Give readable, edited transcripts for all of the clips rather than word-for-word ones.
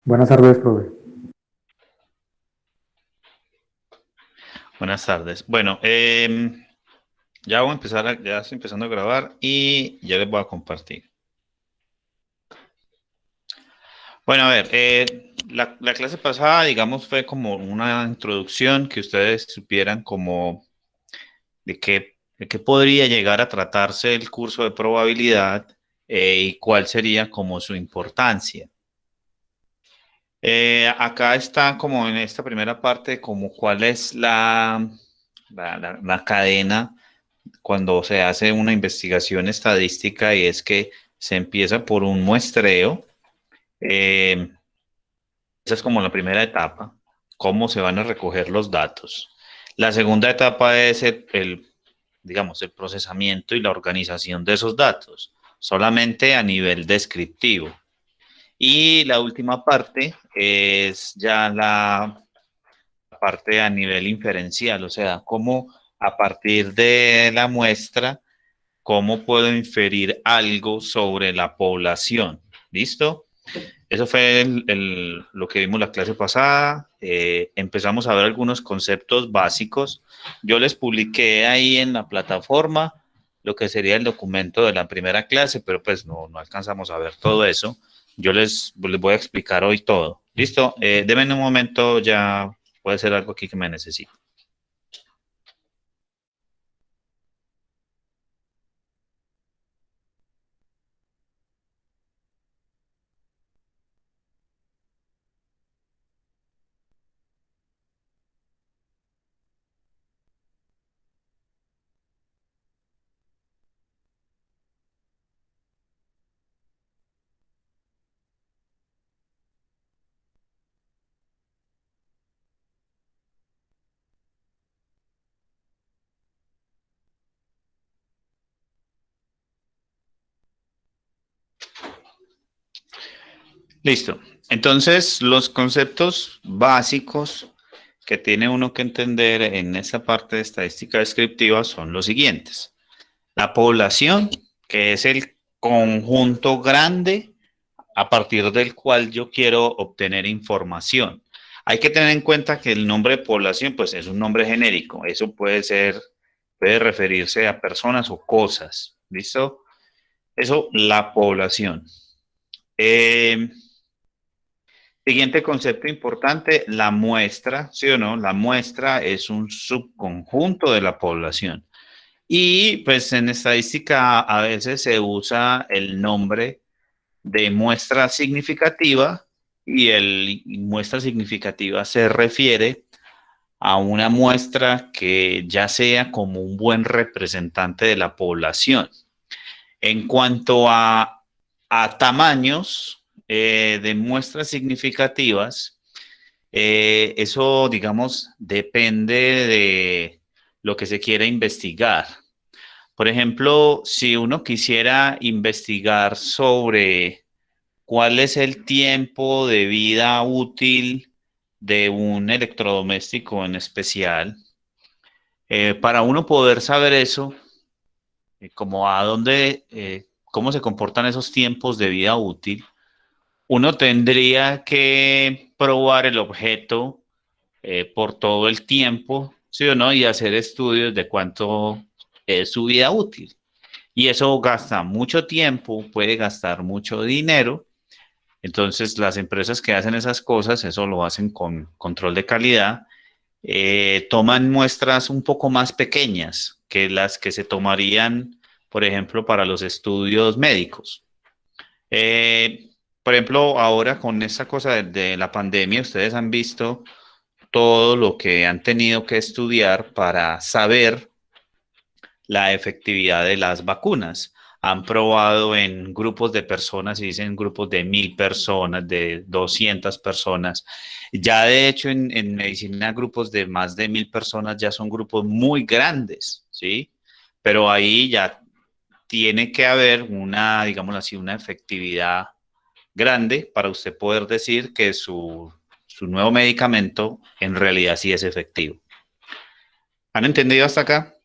Buenas tardes, profe. Buenas tardes. Bueno, ya voy a empezar, ya estoy empezando a grabar y ya les voy a compartir. Bueno, a ver, la clase pasada, digamos, fue como una introducción que ustedes supieran como de qué podría llegar a tratarse el curso de probabilidad y cuál sería como su importancia. Acá está como en esta primera parte, como cuál es la cadena cuando se hace una investigación estadística y es que se empieza por un muestreo. eh, Esa es como la primera etapa, cómo se van a recoger los datos. La segunda etapa es digamos, el procesamiento y la organización de esos datos, solamente a nivel descriptivo. Y la última parte es ya la parte a nivel inferencial, o sea, cómo a partir de la muestra cómo puedo inferir algo sobre la población. ¿Listo? Eso fue lo que vimos la clase pasada. Empezamos a ver algunos conceptos básicos. Yo les publiqué ahí en la plataforma lo que sería el documento de la primera clase, pero pues no alcanzamos a ver todo eso. Yo les voy a explicar hoy todo. ¿Listo? Denme un momento, ya puede ser algo aquí que me necesite. Listo. Entonces, los conceptos básicos que tiene uno que entender en esta parte de estadística descriptiva son los siguientes. La población, que es el conjunto grande a partir del cual yo quiero obtener información. Hay que tener en cuenta que el nombre de población, pues es un nombre genérico. Eso puede referirse a personas o cosas. ¿Listo? Eso, la población. Eh, Siguiente concepto importante, la muestra, ¿sí o no? La muestra es un subconjunto de la población. Y pues en estadística a veces se usa el nombre de muestra significativa y muestra significativa se refiere a una muestra que ya sea como un buen representante de la población. En cuanto a tamaños de muestras significativas, eso, digamos, depende de lo que se quiera investigar. Por ejemplo, si uno quisiera investigar sobre cuál es el tiempo de vida útil de un electrodoméstico en especial, para uno poder saber eso, como cómo se comportan esos tiempos de vida útil, uno tendría que probar el objeto por todo el tiempo, ¿sí o no? Y hacer estudios de cuánto es su vida útil. Y eso gasta mucho tiempo, puede gastar mucho dinero. Entonces, las empresas que hacen esas cosas, eso lo hacen con control de calidad, toman muestras un poco más pequeñas que las que se tomarían, por ejemplo, para los estudios médicos. Por ejemplo, ahora con esta cosa de la pandemia, ustedes han visto todo lo que han tenido que estudiar para saber la efectividad de las vacunas. Han probado en grupos de personas, y dicen grupos de 1.000 personas, de 200 personas. Ya de hecho en medicina grupos de más de 1.000 personas ya son grupos muy grandes, ¿sí? Pero ahí ya tiene que haber una, digamos así, una efectividad grande para usted poder decir que su nuevo medicamento en realidad sí es efectivo. ¿Han entendido hasta acá?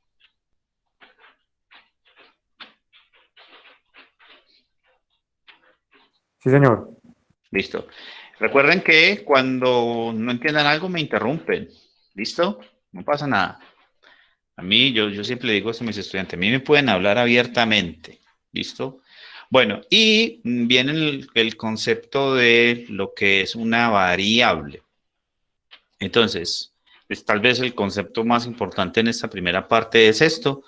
Sí, señor. Listo. Recuerden que cuando no entiendan algo me interrumpen. ¿Listo? No pasa nada. A mí, yo siempre le digo esto a mis estudiantes, a mí me pueden hablar abiertamente. ¿Listo? Bueno, y viene el concepto de lo que es una variable. Entonces, pues, tal vez el concepto más importante en esta primera parte es esto,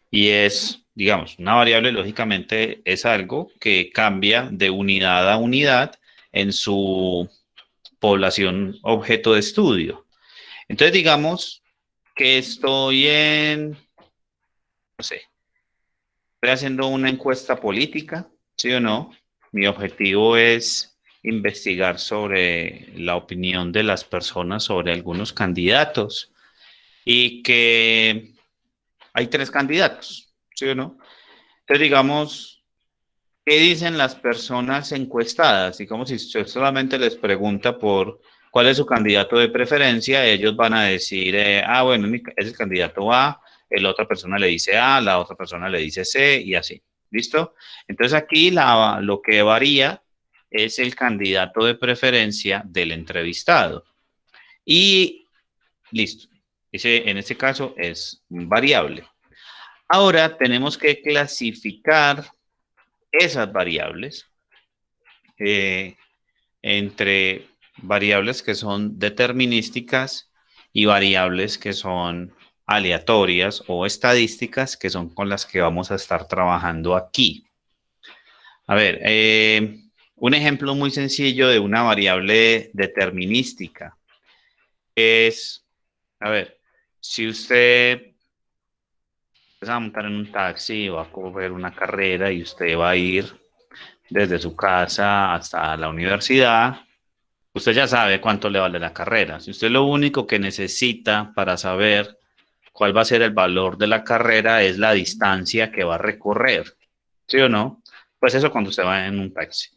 y es, digamos, una variable lógicamente es algo que cambia de unidad a unidad en su población objeto de estudio. Entonces, digamos que estoy en, no sé, estoy haciendo una encuesta política, ¿sí o no? Mi objetivo es investigar sobre la opinión de las personas sobre algunos candidatos y que hay tres candidatos, ¿sí o no? Entonces, digamos, ¿qué dicen las personas encuestadas? Y como si usted solamente les pregunta por cuál es su candidato de preferencia, ellos van a decir, bueno, es el candidato A, la otra persona le dice A, la otra persona le dice C y así. ¿Listo? Entonces aquí lo que varía es el candidato de preferencia del entrevistado. Y listo. En este caso es variable. Ahora tenemos que clasificar esas variables eh, entre variables que son determinísticas y variables que son aleatorias o estadísticas, que son con las que vamos a estar trabajando aquí. A ver, un ejemplo muy sencillo de una variable determinística es, a ver, si usted se va a montar en un taxi o va a coger una carrera y usted va a ir desde su casa hasta la universidad, usted ya sabe cuánto le vale la carrera. Si usted lo único que necesita para saber cuál va a ser el valor de la carrera es la distancia que va a recorrer, ¿sí o no? Pues eso cuando usted va en un taxi.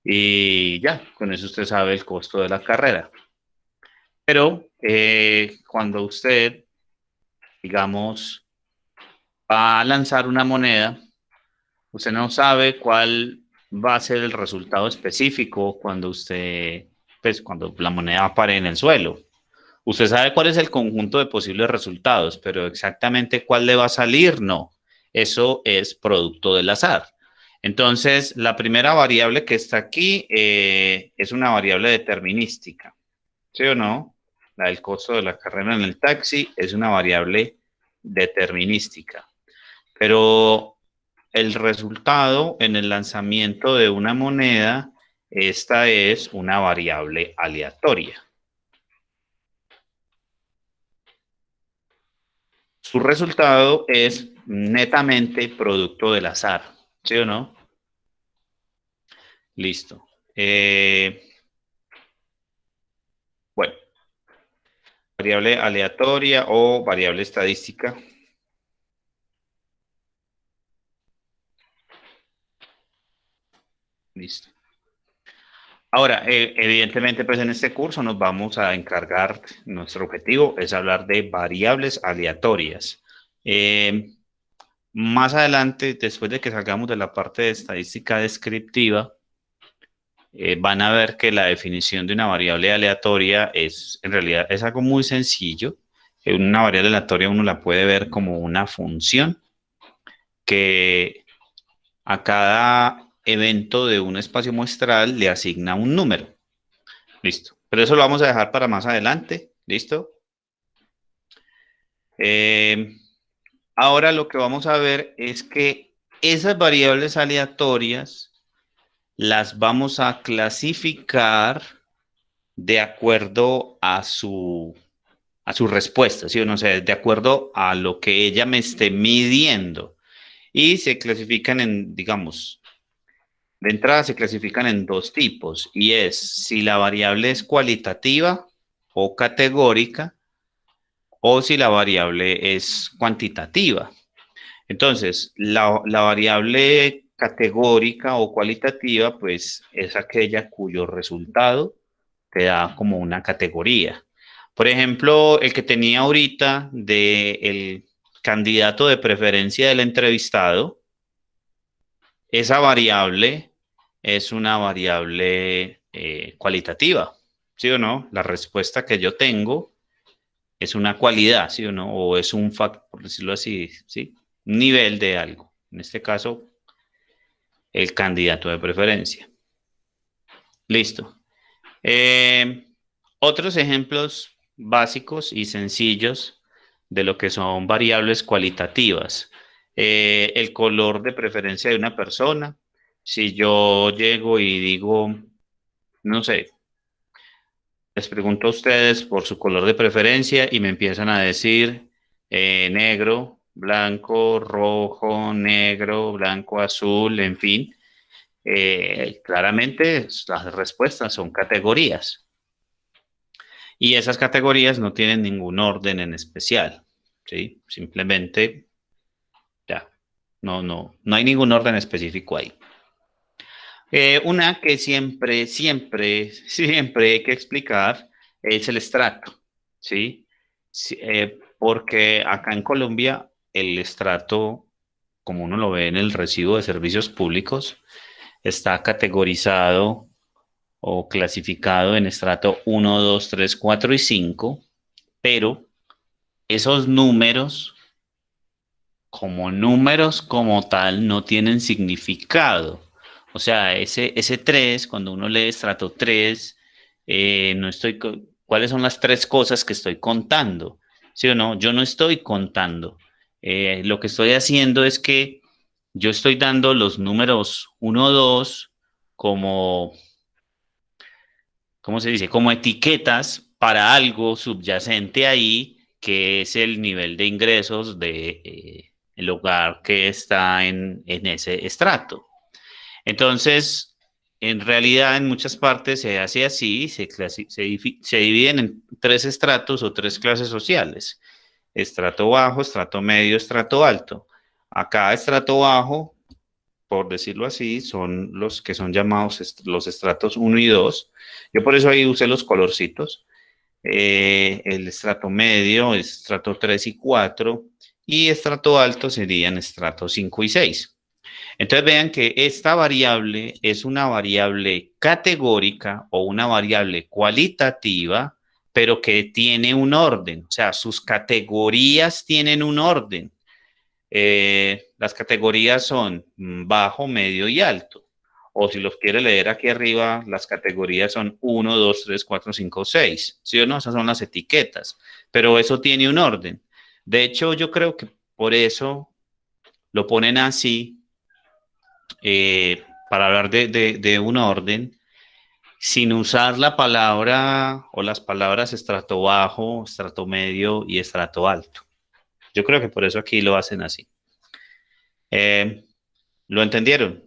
Y ya, con eso usted sabe el costo de la carrera. Pero cuando usted, digamos, va a lanzar una moneda, usted no sabe cuál va a ser el resultado específico cuando usted, pues cuando la moneda pare en el suelo. Usted sabe cuál es el conjunto de posibles resultados, pero exactamente cuál le va a salir, no. Eso es producto del azar. Entonces, la primera variable que está aquí es una variable determinística, ¿sí o no? La del costo de la carrera en el taxi es una variable determinística. Pero el resultado en el lanzamiento de una moneda, esta es una variable aleatoria. Su resultado es netamente producto del azar, ¿sí o no? Listo. Bueno, variable aleatoria o variable estadística. Listo. Ahora, evidentemente, pues en este curso nos vamos a encargar, nuestro objetivo es hablar de variables aleatorias. Más adelante, después de que salgamos de la parte de estadística descriptiva, van a ver que la definición de una variable aleatoria es, en realidad, es algo muy sencillo. Una variable aleatoria uno la puede ver como una función que a cada evento de un espacio muestral le asigna un número. Listo. Pero eso lo vamos a dejar para más adelante. ¿Listo? Eh, Ahora lo que vamos a ver es que esas variables aleatorias las vamos a clasificar de acuerdo a su respuesta, ¿sí o no? O sea, de acuerdo a lo que ella me esté midiendo. Y se clasifican en, digamos, de entrada se clasifican en dos tipos, y es si la variable es cualitativa o categórica, o si la variable es cuantitativa. Entonces, la variable categórica o cualitativa, pues es aquella cuyo resultado te da como una categoría. Por ejemplo, el que tenía ahorita del candidato de preferencia del entrevistado, esa variable es una variable cualitativa, ¿sí o no? La respuesta que yo tengo es una cualidad, ¿sí o no? O es un factor, por decirlo así, ¿sí? Un nivel de algo. En este caso, el candidato de preferencia. Listo. Otros ejemplos básicos y sencillos de lo que son variables cualitativas. El color de preferencia de una persona. Si yo llego y digo, no sé, les pregunto a ustedes por su color de preferencia y me empiezan a decir negro, blanco, rojo, negro, blanco, azul, en fin. Claramente las respuestas son categorías y esas categorías no tienen ningún orden en especial, ¿sí? Simplemente ya, no hay ningún orden específico ahí. Una que siempre hay que explicar es el estrato, ¿sí? Sí, porque acá en Colombia el estrato, como uno lo ve en el recibo de servicios públicos, está categorizado o clasificado en estrato 1, 2, 3, 4 y 5, pero esos números como tal no tienen significado. O sea, ese 3, cuando uno lee estrato 3, no estoy, ¿cuáles son las tres cosas que estoy contando? ¿Sí o no? Yo no estoy contando. Lo que estoy haciendo es que yo estoy dando los números 1, 2 como, ¿cómo se dice? Como etiquetas para algo subyacente ahí, que es el nivel de ingresos de el hogar que está en ese estrato. Entonces, en realidad, en muchas partes se hace así, se dividen en tres estratos o tres clases sociales: estrato bajo, estrato medio, estrato alto. Acá, estrato bajo, por decirlo así, son los que son llamados los estratos 1 y 2. Yo por eso ahí usé los colorcitos. El estrato medio, estrato 3 y 4, y estrato alto serían estrato 5 y 6. Entonces vean que esta variable es una variable categórica o una variable cualitativa, pero que tiene un orden, o sea, sus categorías tienen un orden. Las categorías son bajo, medio y alto. O si los quiere leer aquí arriba, las categorías son 1, 2, 3, 4, 5, 6. ¿Sí o no? Esas son las etiquetas. Pero eso tiene un orden. De hecho, yo creo que por eso lo ponen así, para hablar de un orden, sin usar la palabra o las palabras estrato bajo, estrato medio y estrato alto. Yo creo que por eso aquí lo hacen así. ¿Lo entendieron?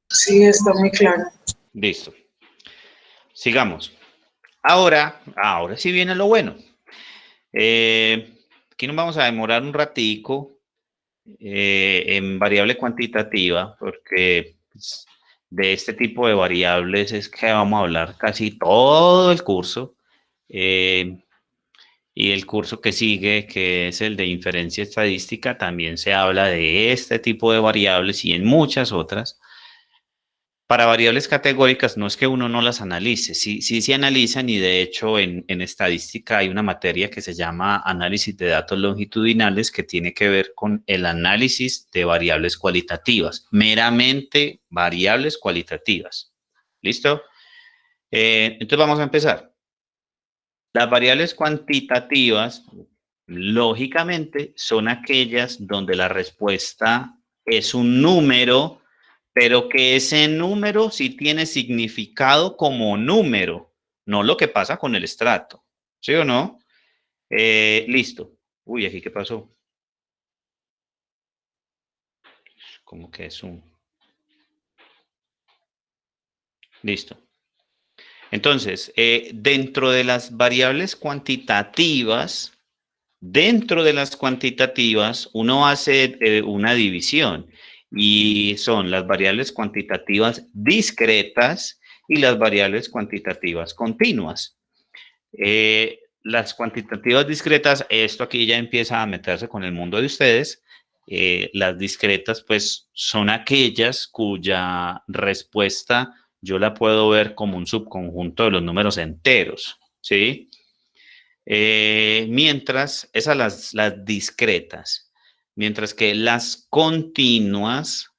Sí, está muy claro. Listo. Sigamos. Ahora sí viene lo bueno. Aquí nos vamos a demorar un ratico en variable cuantitativa, porque pues, de este tipo de variables es que vamos a hablar casi todo el curso. Y el curso que sigue, que es el de inferencia estadística, también se habla de este tipo de variables y en muchas otras. Para variables categóricas no es que uno no las analice, sí se analizan, y de hecho en estadística hay una materia que se llama análisis de datos longitudinales, que tiene que ver con el análisis de variables cualitativas, meramente variables cualitativas. ¿Listo? Entonces vamos a empezar. Las variables cuantitativas, lógicamente, son aquellas donde la respuesta es un número, pero que ese número sí tiene significado como número, no lo que pasa con el estrato. ¿Sí o no? Listo. Uy, ¿aquí qué pasó? Como que es un... Listo. Entonces, dentro de las variables cuantitativas, uno hace una división, y son las variables cuantitativas discretas y las variables cuantitativas continuas. Las cuantitativas discretas, esto aquí ya empieza a meterse con el mundo de ustedes, Las discretas, pues, son aquellas cuya respuesta yo la puedo ver como un subconjunto de los números enteros, ¿sí? Mientras, esas las discretas, mientras que las continuas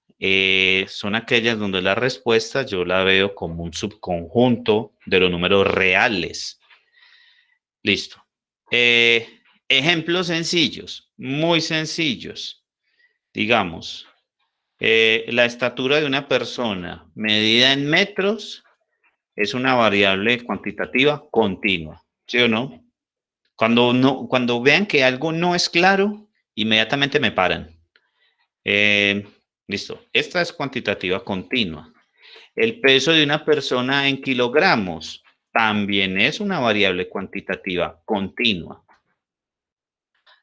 son aquellas donde la respuesta yo la veo como un subconjunto de los números reales. Listo. Ejemplos sencillos, muy sencillos. Digamos, la estatura de una persona medida en metros es una variable cuantitativa continua, ¿sí o no? Cuando vean que algo no es claro, inmediatamente me paran. Listo. Esta es cuantitativa continua. El peso de una persona en kilogramos también es una variable cuantitativa continua.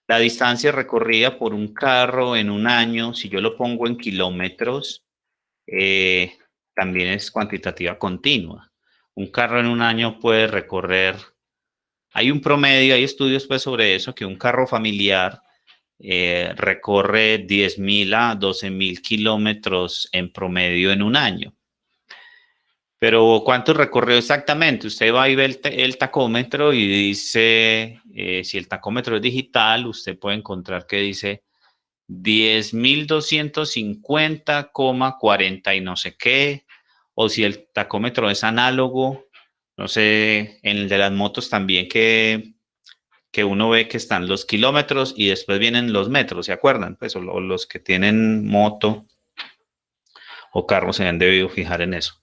La distancia recorrida por un carro en un año, si yo lo pongo en kilómetros, también es cuantitativa continua. Un carro en un año puede recorrer, hay un promedio, hay estudios pues sobre eso, que un carro familiar recorre 10.000 a 12.000 kilómetros en promedio en un año. Pero ¿cuánto recorrió exactamente? Usted va y ve el tacómetro y dice, si el tacómetro es digital, usted puede encontrar que dice 10.250,40 y no sé qué, o si el tacómetro es análogo, no sé, en el de las motos también que uno ve que están los kilómetros y después vienen los metros, ¿se acuerdan? Pues o los que tienen moto o carro se han debido fijar en eso.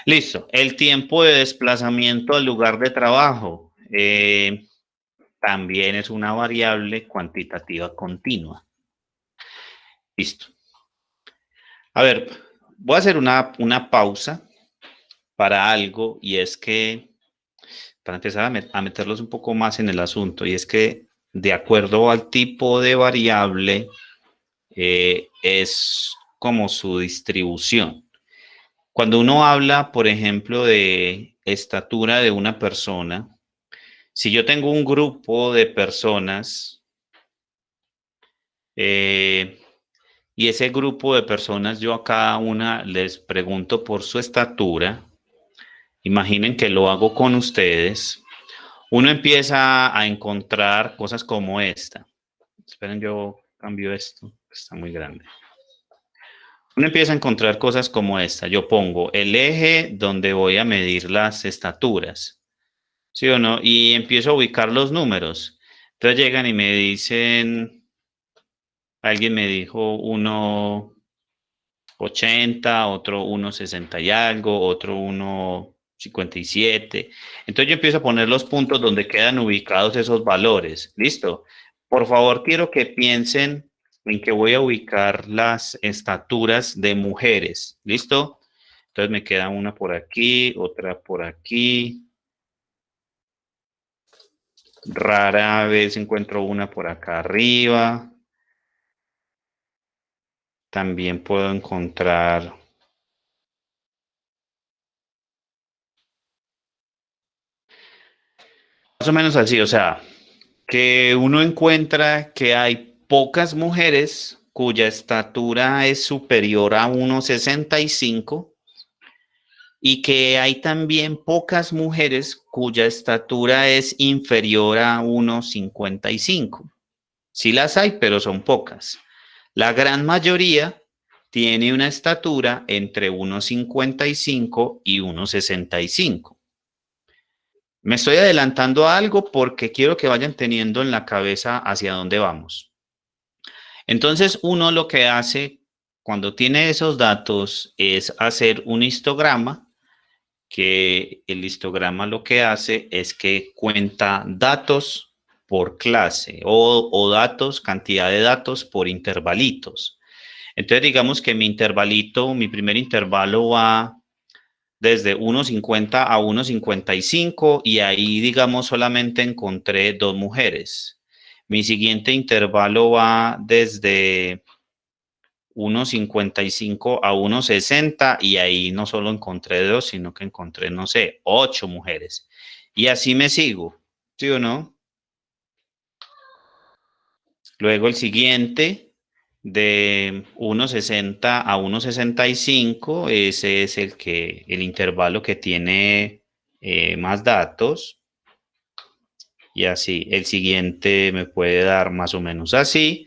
Listo, el tiempo de desplazamiento al lugar de trabajo también es una variable cuantitativa continua. Listo. A ver, voy a hacer una pausa para algo y es que, para empezar a meterlos un poco más en el asunto, y es que de acuerdo al tipo de variable es como su distribución. Cuando uno habla, por ejemplo, de estatura de una persona, si yo tengo un grupo de personas y ese grupo de personas yo a cada una les pregunto por su estatura, imaginen que lo hago con ustedes, uno empieza a encontrar cosas como esta. Esperen, yo cambio esto, está muy grande. Uno empieza a encontrar cosas como esta. Yo pongo el eje donde voy a medir las estaturas, ¿sí o no? Y empiezo a ubicar los números. Entonces llegan y me dicen, alguien me dijo 1,80, otro 1,60 y algo, otro 1,57. Entonces yo empiezo a poner los puntos donde quedan ubicados esos valores. ¿Listo? Por favor, quiero que piensen en que voy a ubicar las estaturas de mujeres. ¿Listo? Entonces me queda una por aquí, otra por aquí. Rara vez encuentro una por acá arriba. También puedo encontrar más o menos así, o sea, que uno encuentra que hay pocas mujeres cuya estatura es superior a 1,65 y que hay también pocas mujeres cuya estatura es inferior a 1,55. Sí las hay, pero son pocas. La gran mayoría tiene una estatura entre 1,55 y 1,65. Me estoy adelantando a algo porque quiero que vayan teniendo en la cabeza hacia dónde vamos. Entonces, uno lo que hace cuando tiene esos datos es hacer un histograma, que el histograma lo que hace es que cuenta datos por clase o datos, cantidad de datos por intervalitos. Entonces, digamos que mi intervalito, mi primer intervalo va desde 1,50 a 1,55 y ahí, digamos, solamente encontré 2 mujeres. Mi siguiente intervalo va desde 1,55 a 1,60 y ahí no solo encontré 2, sino que encontré, no sé, 8 mujeres. Y así me sigo, ¿sí o no? Luego el siguiente de 1,60 a 1,65, ese es el intervalo que tiene más datos. Y así, el siguiente me puede dar más o menos así.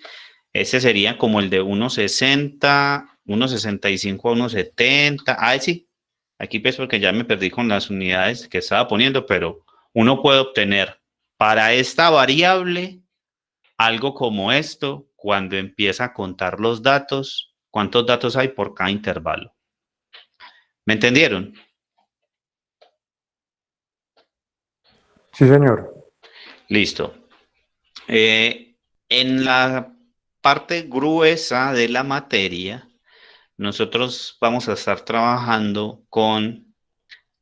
Ese sería como el de 1,60, 1,65 a 1,70. Ah, sí, aquí pues porque ya me perdí con las unidades que estaba poniendo, pero uno puede obtener para esta variable algo como esto cuando empieza a contar los datos, cuántos datos hay por cada intervalo. ¿Me entendieron? Sí, señor. Listo. En la parte gruesa de la materia, nosotros vamos a estar trabajando con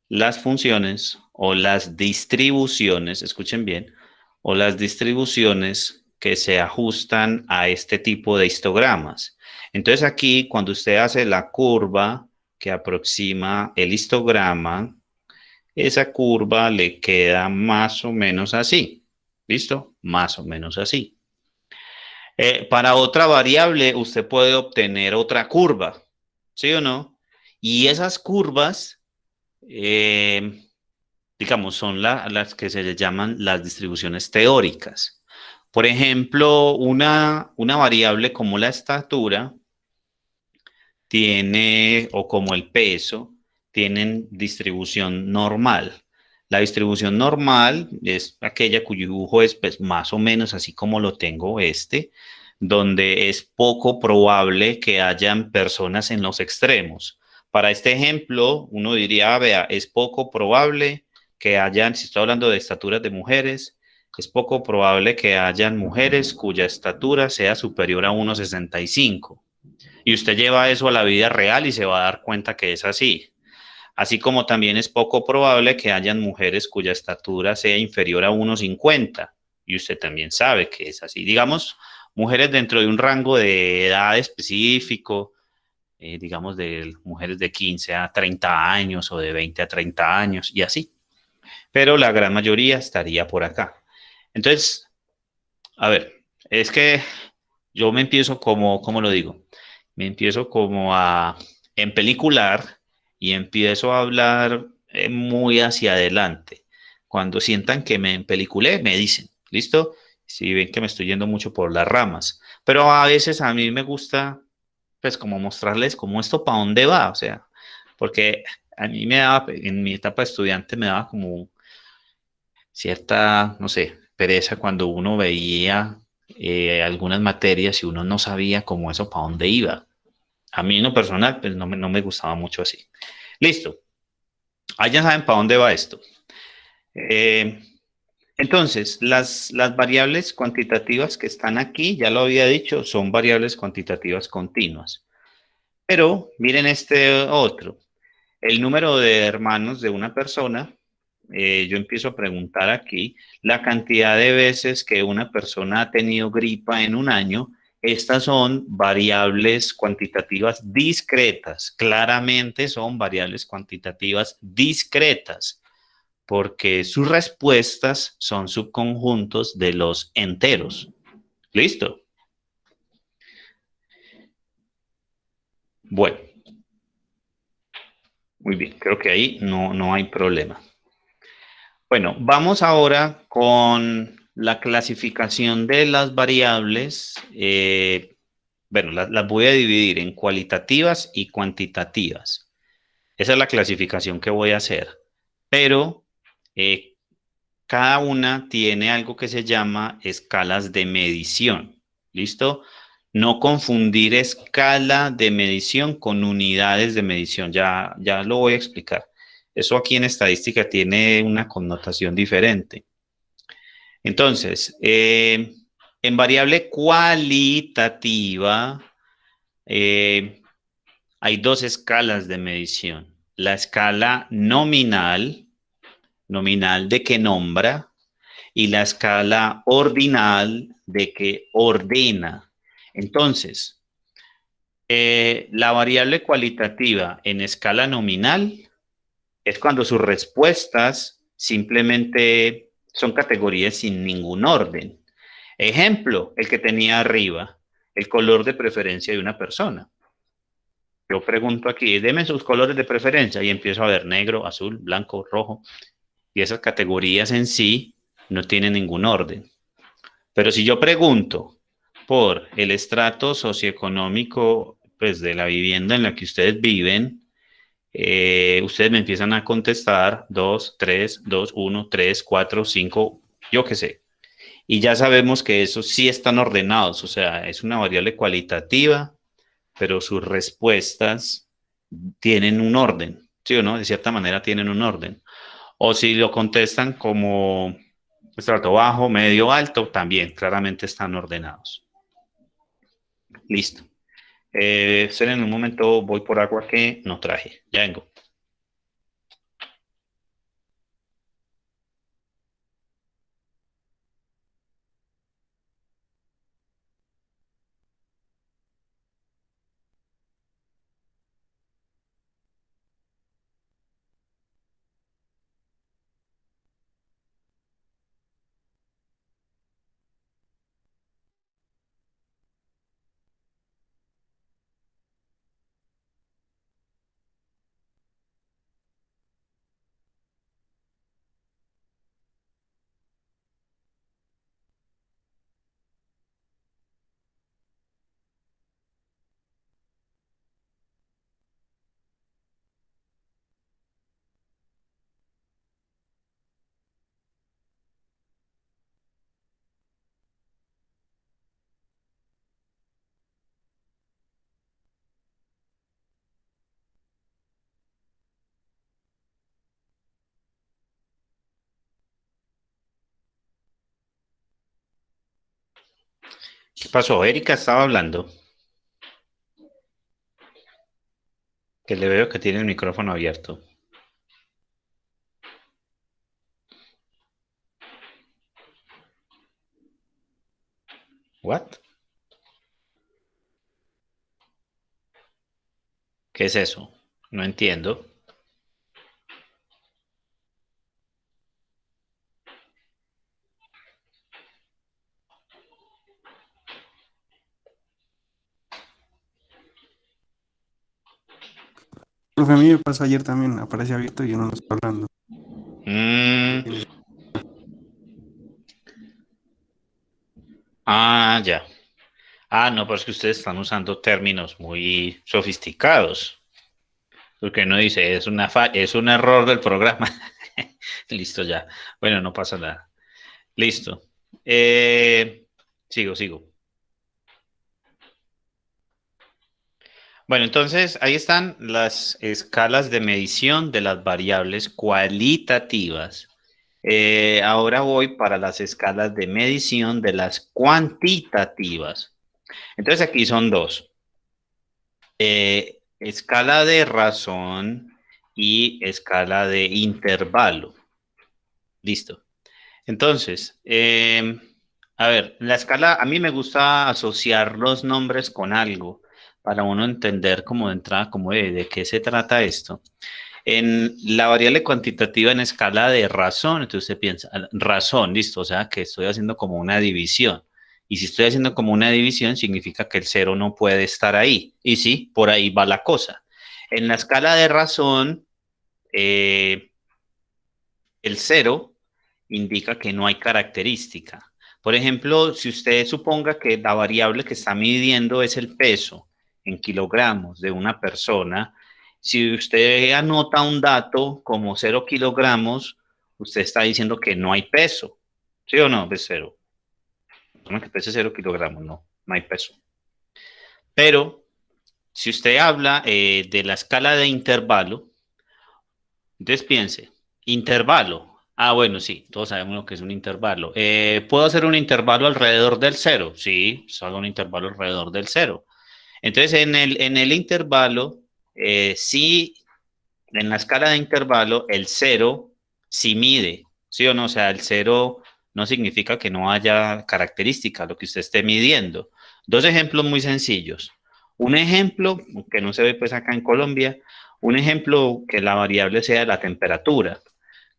las funciones o las distribuciones, escuchen bien, o las distribuciones que se ajustan a este tipo de histogramas. Entonces aquí, cuando usted hace la curva que aproxima el histograma, esa curva le queda más o menos así. ¿Listo? Más o menos así. Para otra variable, usted puede obtener otra curva, ¿sí o no? Y esas curvas, digamos, son las que se le llaman las distribuciones teóricas. Por ejemplo, una variable como la estatura tiene, o como el peso, tienen distribución normal. La distribución normal es aquella cuyo dibujo es pues, más o menos así como lo tengo donde es poco probable que hayan personas en los extremos. Para este ejemplo, uno diría, vea, es poco probable que hayan, si estoy hablando de estaturas de mujeres, es poco probable que hayan mujeres cuya estatura sea superior a 1,65. Y usted lleva eso a la vida real y se va a dar cuenta que es así. Así como también es poco probable que hayan mujeres cuya estatura sea inferior a 1,50. Y usted también sabe que es así. Digamos, mujeres dentro de un rango de edad específico, digamos de mujeres de 15 a 30 años o de 20 a 30 años y así. Pero la gran mayoría estaría por acá. Entonces, a ver, es que yo me empiezo como, ¿cómo lo digo? Me empiezo como a empelicular y empiezo a hablar muy hacia adelante. Cuando sientan que me empeliculé, me dicen, ¿listo? Si ven que me estoy yendo mucho por las ramas. Pero a veces a mí me gusta, pues, como mostrarles cómo esto para dónde va, o sea, porque a mí me daba, en mi etapa de estudiante me daba como cierta, no sé, pereza cuando uno veía algunas materias y uno no sabía cómo eso para dónde iba. A mí en lo personal, pues no me gustaba mucho así. Listo. Ahí ya saben para dónde va esto. Eh, entonces, las variables cuantitativas que están aquí, ya lo había dicho, son variables cuantitativas continuas. Pero miren este otro. El número de hermanos de una persona, yo empiezo a preguntar aquí la cantidad de veces que una persona ha tenido gripa en un año. Estas son variables cuantitativas discretas, claramente son variables cuantitativas discretas, porque sus respuestas son subconjuntos de los enteros. ¿Listo? Bueno, muy bien, creo que ahí no hay problema. Bueno, vamos ahora con la clasificación de las variables. Bueno, las voy a dividir en cualitativas y cuantitativas. Esa es la clasificación que voy a hacer. Pero cada una tiene algo que se llama escalas de medición. ¿Listo? No confundir escala de medición con unidades de medición. Ya lo voy a explicar. Eso aquí en estadística tiene una connotación diferente. Entonces, en variable cualitativa hay dos escalas de medición. La escala nominal, nominal de que nombra, y la escala ordinal de que ordena. Entonces, la variable cualitativa en escala nominal es cuando sus respuestas simplemente son categorías sin ningún orden. Ejemplo, el que tenía arriba. el color de preferencia de una persona. Yo pregunto aquí, deme sus colores de preferencia y empiezo a ver negro, azul, blanco, rojo. Y esas categorías en sí no tienen ningún orden. Pero si yo pregunto por el estrato socioeconómico, pues, de la vivienda en la que ustedes viven, ustedes me empiezan a contestar 2, 3, 2, 1, 3, 4, 5, yo qué sé. Y ya sabemos que esos sí están ordenados, o sea, es una variable cualitativa, pero sus respuestas tienen un orden, ¿sí o no? De cierta manera tienen un orden. O si lo contestan como estrato bajo, medio, alto, también claramente están ordenados. Listo. En un momento, voy por agua que no traje. Ya vengo. ¿Qué pasó? Erika estaba hablando. Que le veo que tiene el micrófono abierto. ¿What? ¿Qué es eso? No entiendo. Profe, a mí me pasó ayer también, aparece abierto y uno no está hablando. Mm, ya. No, pero es que ustedes están usando términos muy sofisticados. Porque no dice, es un error del programa. Listo ya. Bueno, no pasa nada. Listo. Sigo. Bueno, entonces ahí están las escalas de medición de las variables cualitativas. Ahora voy para las escalas de medición de las cuantitativas. Entonces aquí son dos. Escala de razón y escala de intervalo. Listo. Entonces, a ver, la escala, a mí me gusta asociar los nombres con algo para uno entender como de entrada, como de qué se trata esto. En la variable cuantitativa en escala de razón, entonces usted piensa, razón, listo, o sea que estoy haciendo como una división. Y si estoy haciendo como una división, significa que el cero no puede estar ahí. Y sí, por ahí va la cosa. En la escala de razón, el cero indica que no hay característica. Por ejemplo, si usted suponga que la variable que está midiendo es el peso en kilogramos de una persona, si usted anota un dato como 0 kilogramos, usted está diciendo que no hay peso. ¿Sí o no? Es cero. No, que pese 0 kilogramos, no hay peso. Pero si usted habla de la escala de intervalo, entonces piense, intervalo. Bueno, sí, todos sabemos lo que es un intervalo. ¿Puedo hacer un intervalo alrededor del cero? Sí, hago un intervalo alrededor del cero. Entonces, en el intervalo, sí, en la escala de intervalo, el cero sí mide, ¿sí o no? O sea, el cero no significa que no haya característica, lo que usted esté midiendo. Dos ejemplos muy sencillos. Un ejemplo, que no se ve pues acá en Colombia, un ejemplo que la variable sea la temperatura,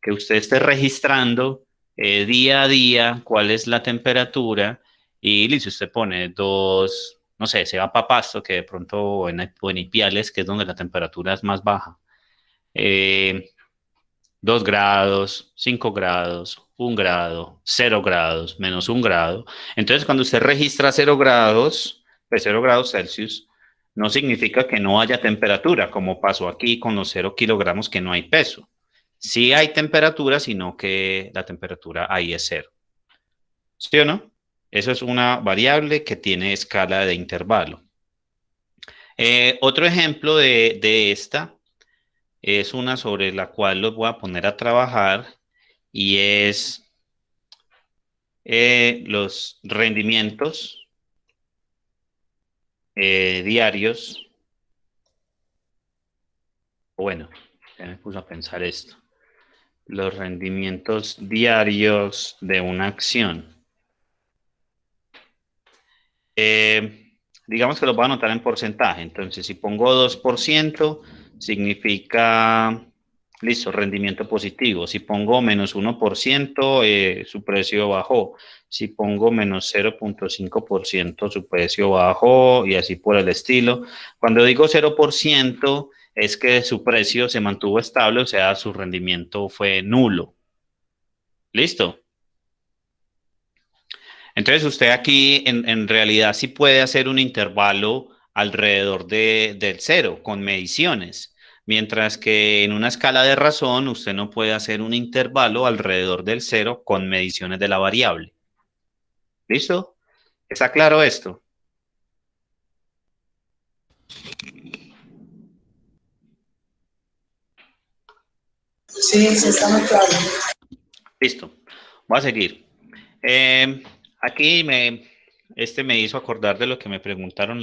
que usted esté registrando día a día cuál es la temperatura y si usted pone 2 no sé, se va para Pasto, que de pronto, o en Ipiales, que es donde la temperatura es más baja. 2 grados, 5 grados, 1 grado, 0 grados, -1 grado. Entonces, cuando usted registra 0 grados, pues 0 grados Celsius, no significa que no haya temperatura, como pasó aquí con los 0 kilogramos que no hay peso. Sí hay temperatura, sino que la temperatura ahí es 0. ¿Sí o no? Eso es una variable que tiene escala de intervalo. Otro ejemplo de esta es una sobre la cual los voy a poner a trabajar y es los rendimientos diarios. Bueno, ya me puse a pensar esto. Los rendimientos diarios de una acción. Digamos que los voy a anotar en porcentaje. Entonces, si pongo 2%, significa, listo, rendimiento positivo. Si pongo -1%, su precio bajó. Si pongo -0.5%, su precio bajó y así por el estilo. Cuando digo 0%, es que su precio se mantuvo estable, o sea, su rendimiento fue nulo. ¿Listo? Entonces usted aquí en realidad sí puede hacer un intervalo alrededor del cero con mediciones, mientras que en una escala de razón usted no puede hacer un intervalo alrededor del cero con mediciones de la variable. ¿Listo? ¿Está claro esto? Sí, sí está muy claro. Listo. Voy a seguir. Aquí me hizo acordar de lo que me preguntaron,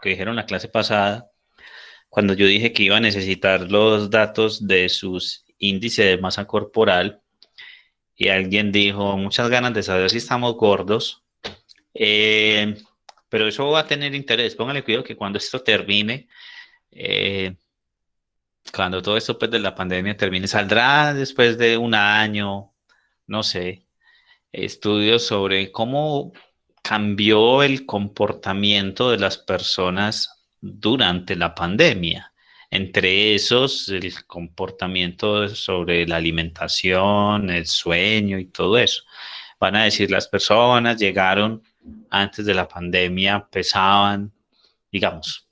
que dijeron la clase pasada, cuando yo dije que iba a necesitar los datos de sus índices de masa corporal y alguien dijo, muchas ganas de saber si estamos gordos, pero eso va a tener interés. Póngale cuidado que cuando esto termine, cuando todo esto pues, de la pandemia termine, saldrá después de un año, no sé, estudios sobre cómo cambió el comportamiento de las personas durante la pandemia. Entre esos, el comportamiento sobre la alimentación, el sueño y todo eso. Van a decir, las personas llegaron antes de la pandemia, pesaban, digamos,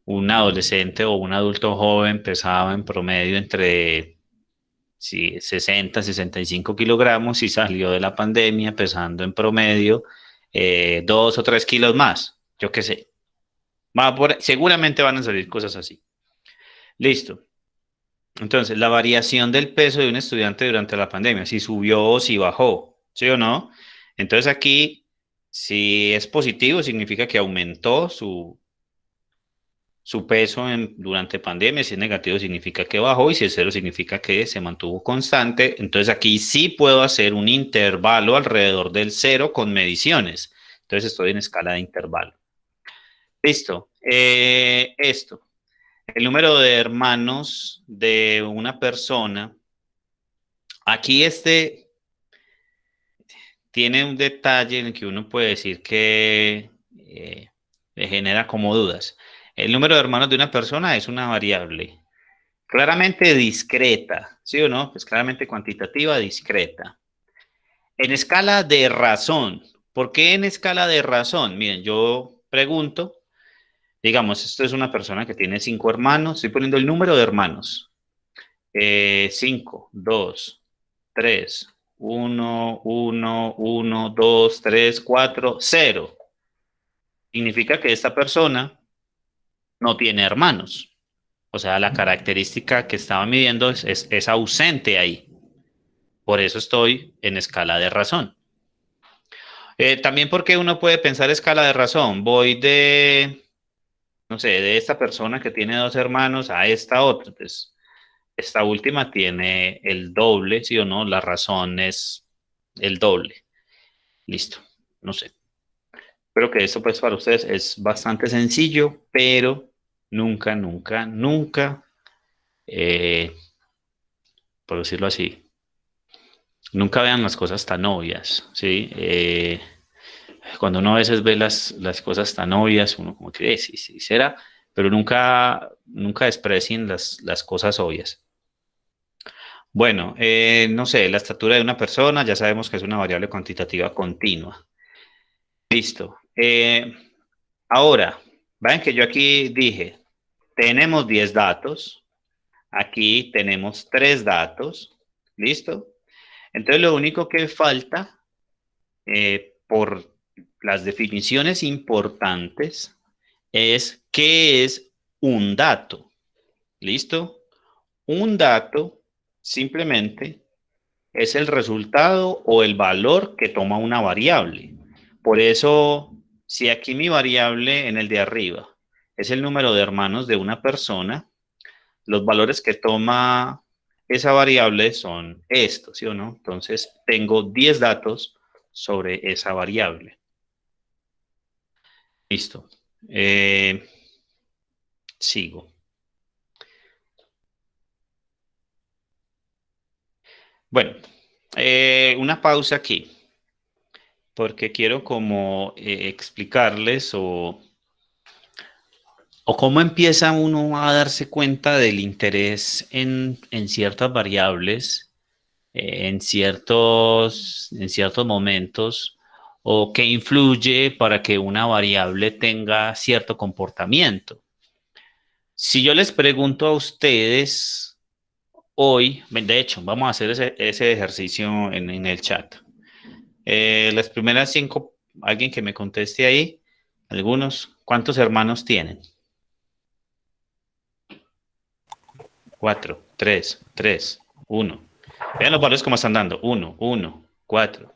un adolescente o un adulto joven pesaba en promedio entre sí, 60, 65 kilogramos y salió de la pandemia pesando en promedio 2 o 3 kilos más, yo qué sé. Seguramente van a salir cosas así. Listo. Entonces, la variación del peso de un estudiante durante la pandemia, si subió o si bajó, ¿sí o no? Entonces aquí, si es positivo, significa que aumentó su peso durante pandemia. Si es negativo significa que bajó y si es cero significa que se mantuvo constante. Entonces aquí sí puedo hacer un intervalo alrededor del cero con mediciones. Entonces estoy en escala de intervalo. Listo. Esto. El número de hermanos de una persona. Aquí tiene un detalle en el que uno puede decir que le genera como dudas. El número de hermanos de una persona es una variable claramente discreta, ¿sí o no? Pues claramente cuantitativa, discreta. En escala de razón. ¿Por qué en escala de razón? Miren, yo pregunto, digamos, esto es una persona que tiene 5 hermanos, estoy poniendo el número de hermanos. 5, 2, 3, 1, 1, 1, 2, 3, 4, 0. Significa que esta persona no tiene hermanos. O sea, la característica que estaba midiendo es ausente ahí. Por eso estoy en escala de razón. También porque uno puede pensar escala de razón. Voy no sé, de esta persona que tiene 2 hermanos a esta otra. Pues esta última tiene el doble, ¿sí o no? La razón es el doble. Listo. No sé. Espero que esto pues para ustedes es bastante sencillo, pero nunca, nunca, nunca, por decirlo así, nunca vean las cosas tan obvias, ¿sí? Cuando uno a veces ve las cosas tan obvias, uno como que, sí, sí, será, pero nunca desprecien las cosas obvias. Bueno, no sé, la estatura de una persona, ya sabemos que es una variable cuantitativa continua. Listo. Ahora, vean que yo aquí dije, tenemos 10 datos, aquí tenemos 3 datos, ¿listo? Entonces lo único que falta, por las definiciones importantes, es qué es un dato, ¿listo? Un dato simplemente es el resultado o el valor que toma una variable. Por eso, si aquí mi variable en el de arriba es el número de hermanos de una persona, los valores que toma esa variable son estos, ¿sí o no? Entonces, tengo 10 datos sobre esa variable. Listo. Sigo. Bueno, una pausa aquí, porque quiero como explicarles o cómo empieza uno a darse cuenta del interés en ciertas variables, en ciertos momentos, o qué influye para que una variable tenga cierto comportamiento. Si yo les pregunto a ustedes hoy, de hecho, vamos a hacer ese ejercicio en el chat. Las primeras 5, alguien que me conteste ahí, algunos, ¿cuántos hermanos tienen? 4, 3, 3, 1. Vean los valores como están dando. 1, 1, 4,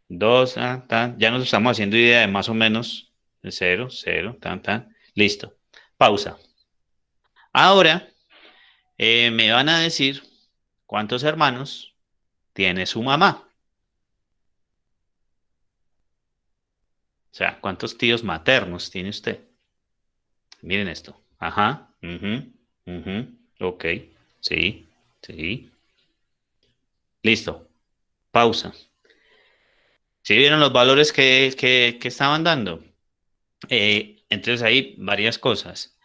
2, ya nos estamos haciendo idea de más o menos 0, 0, tan, tan. Listo. Pausa. Ahora me van a decir cuántos hermanos tiene su mamá. O sea, cuántos tíos maternos tiene usted. Miren esto. Ajá. Ok. Sí. Sí. Listo. Pausa. ¿Sí vieron los valores que estaban dando? Entonces hay varias cosas.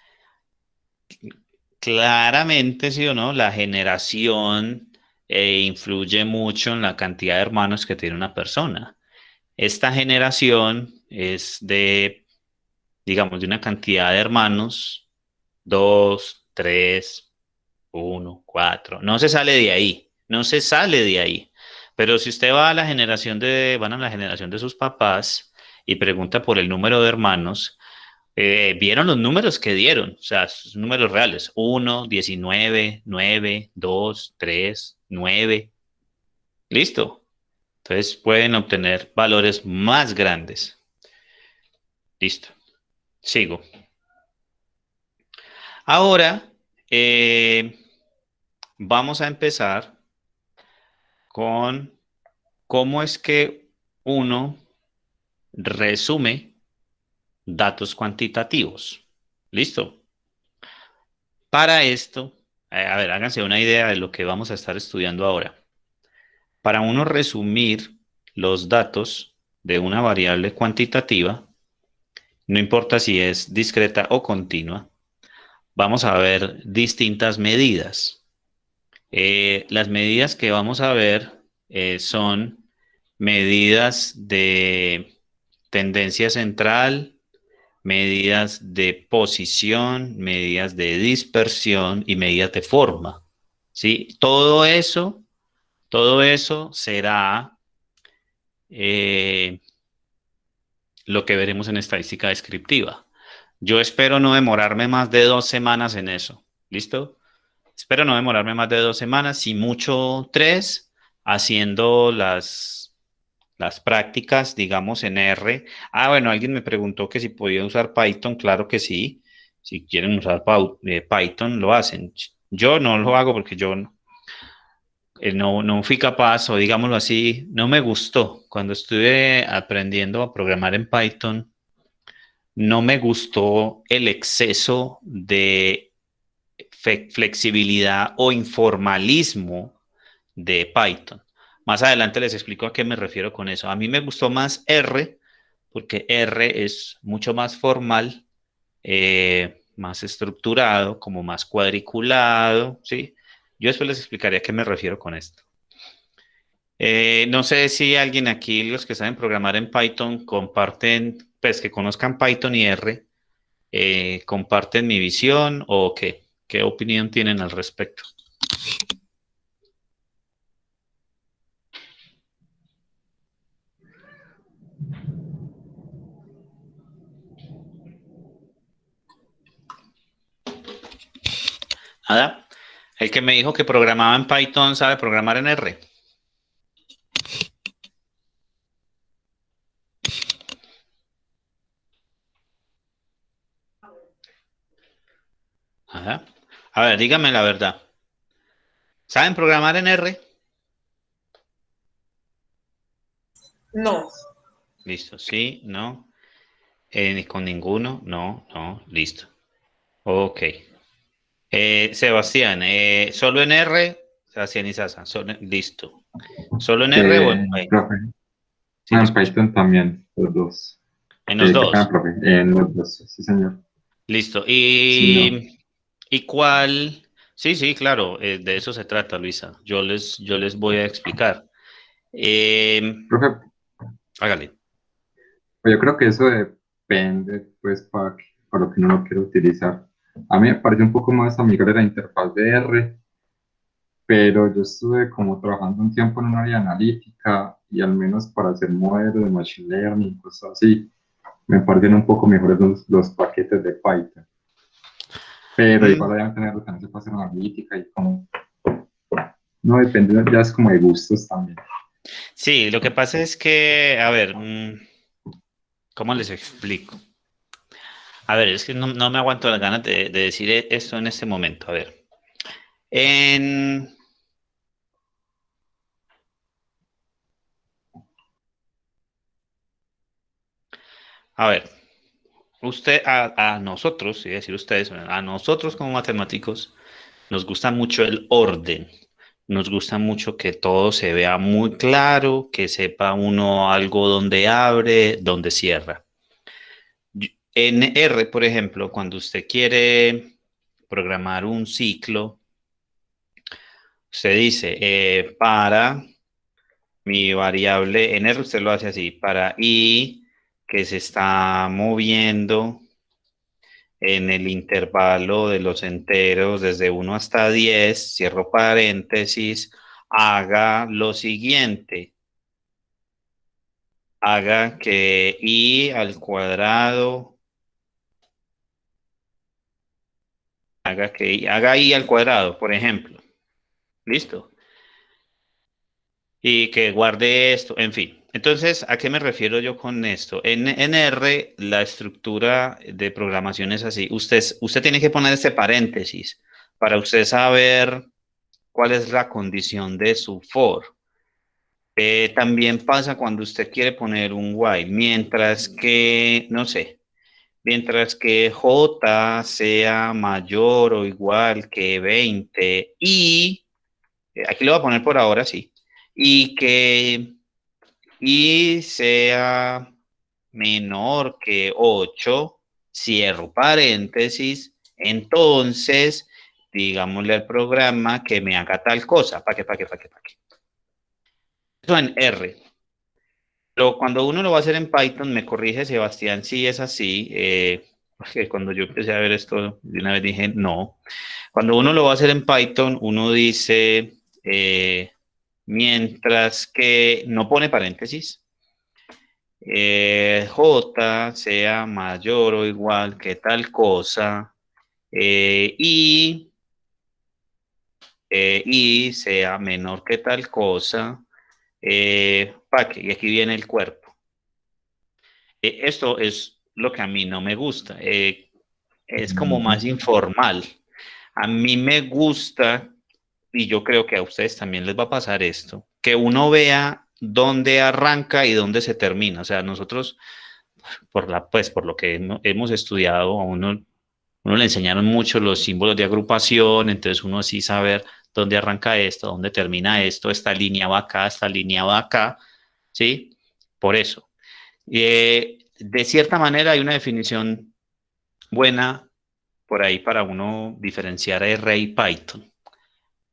Claramente, sí o no, la generación influye mucho en la cantidad de hermanos que tiene una persona. Esta generación es de, digamos, de una cantidad de hermanos, 2, 3, 1, 4. No se sale de ahí, no se sale de ahí. Pero si usted va a la generación van a la generación de sus papás y pregunta por el número de hermanos, vieron los números que dieron, o sea, sus números reales, 1, 19, 9, 2, 3, 9. Listo. Entonces pueden obtener valores más grandes. Listo. Sigo. Ahora vamos a empezar con cómo es que uno resume datos cuantitativos. ¿Listo? Para esto, a ver, háganse una idea de lo que vamos a estar estudiando ahora. Para uno resumir los datos de una variable cuantitativa, no importa si es discreta o continua, vamos a ver distintas medidas. Las medidas que vamos a ver son medidas de tendencia central, medidas de posición, medidas de dispersión y medidas de forma. ¿Sí? Todo eso será lo que veremos en estadística descriptiva. Yo espero no demorarme más de 2 semanas en eso. ¿Listo? Espero no demorarme más de 2 semanas, si mucho 3, haciendo las prácticas, digamos, en R. Bueno, alguien me preguntó que si podía usar Python. Claro que sí. Si quieren usar Python, lo hacen. Yo no lo hago porque yo no fui capaz, o digámoslo así, no me gustó. Cuando estuve aprendiendo a programar en Python, no me gustó el exceso de flexibilidad o informalismo de Python. Más adelante les explico a qué me refiero con eso. A mí me gustó más R porque R es mucho más formal, más estructurado, como más cuadriculado, ¿sí? Yo después les explicaré a qué me refiero con esto. No sé si alguien aquí, los que saben programar en Python, comparten, pues que conozcan Python y R, comparten mi visión o qué opinión tienen al respecto. Nada. El que me dijo que programaba en Python sabe programar en R. Ajá. A ver, dígame la verdad. ¿Saben programar en R? No. Listo, sí, no. Ni con ninguno, no, no, listo. Ok. Sebastián, ¿solo en R? Sebastián y Sasa, listo. ¿Solo en R o en Python? Profe, Sí, le en escucho. Python también, los dos. En los Qué pena, dos. profe, en los dos, sí, señor. Listo. Sí, no. ¿Y cuál? Sí, sí, claro, de eso se trata, Luisa. Yo les voy a explicar. Profe, Hágale. pues yo creo que eso depende, pues, para lo que uno lo quiere utilizar. A mí me parece un poco más amigable la interfaz de R, pero yo estuve como trabajando un tiempo en un área analítica y al menos para hacer modelos de machine learning, cosas así, me parecen un poco mejores los paquetes de Python. Pero igual Mm, deben tener también se puede hacer analítica y como, no depende, ya es como de gustos también. sí, lo que pasa es que, a ver, ¿cómo les explico? A ver, es que no me aguanto las ganas de decir esto en este momento. A ver, en, a ver, a nosotros, sí, decir ustedes, a nosotros como matemáticos, nos gusta mucho el orden. Nos gusta mucho que todo se vea muy claro, que sepa uno algo donde abre, donde cierra. En R, por ejemplo, cuando usted quiere programar un ciclo, usted dice, para mi variable, en R usted lo hace así, para i que se está moviendo en el intervalo de los enteros desde 1 hasta 10, cierro paréntesis, haga lo siguiente, haga que i al cuadrado, haga i al cuadrado, por ejemplo. ¿Listo? Y que guarde esto, en fin. Entonces, ¿a qué me refiero yo con esto? En R, la estructura de programación es así. Usted tiene que poner este paréntesis para usted saber cuál es la condición de su for. También pasa cuando usted quiere poner un while, mientras que, no sé, mientras que J sea mayor o igual que 20 y, aquí lo voy a poner por ahora, sí, y que y sea menor que 8, cierro paréntesis, entonces digámosle al programa que me haga tal cosa. ¿Para qué? ¿Para qué? ¿Para qué? ¿Para qué? Eso en R. Pero cuando uno lo va a hacer en Python, me corrige Sebastián si es así, porque cuando yo empecé a ver esto, de una vez dije no. Cuando uno lo va a hacer en Python, uno dice, mientras que no pone paréntesis, J sea mayor o igual que tal cosa, y sea menor que tal cosa, y aquí viene el cuerpo. Esto es lo que a mí no me gusta. Es como más informal. A mí me gusta, y yo creo que a ustedes también les va a pasar esto, que uno vea dónde arranca y dónde se termina. O sea, nosotros, por lo que hemos estudiado, uno le enseñaron mucho los símbolos de agrupación, entonces uno sí saber dónde arranca esto, dónde termina esto, esta línea va acá, esta línea va acá, ¿sí? Por eso. de cierta manera hay una definición buena por ahí para uno diferenciar R y Python.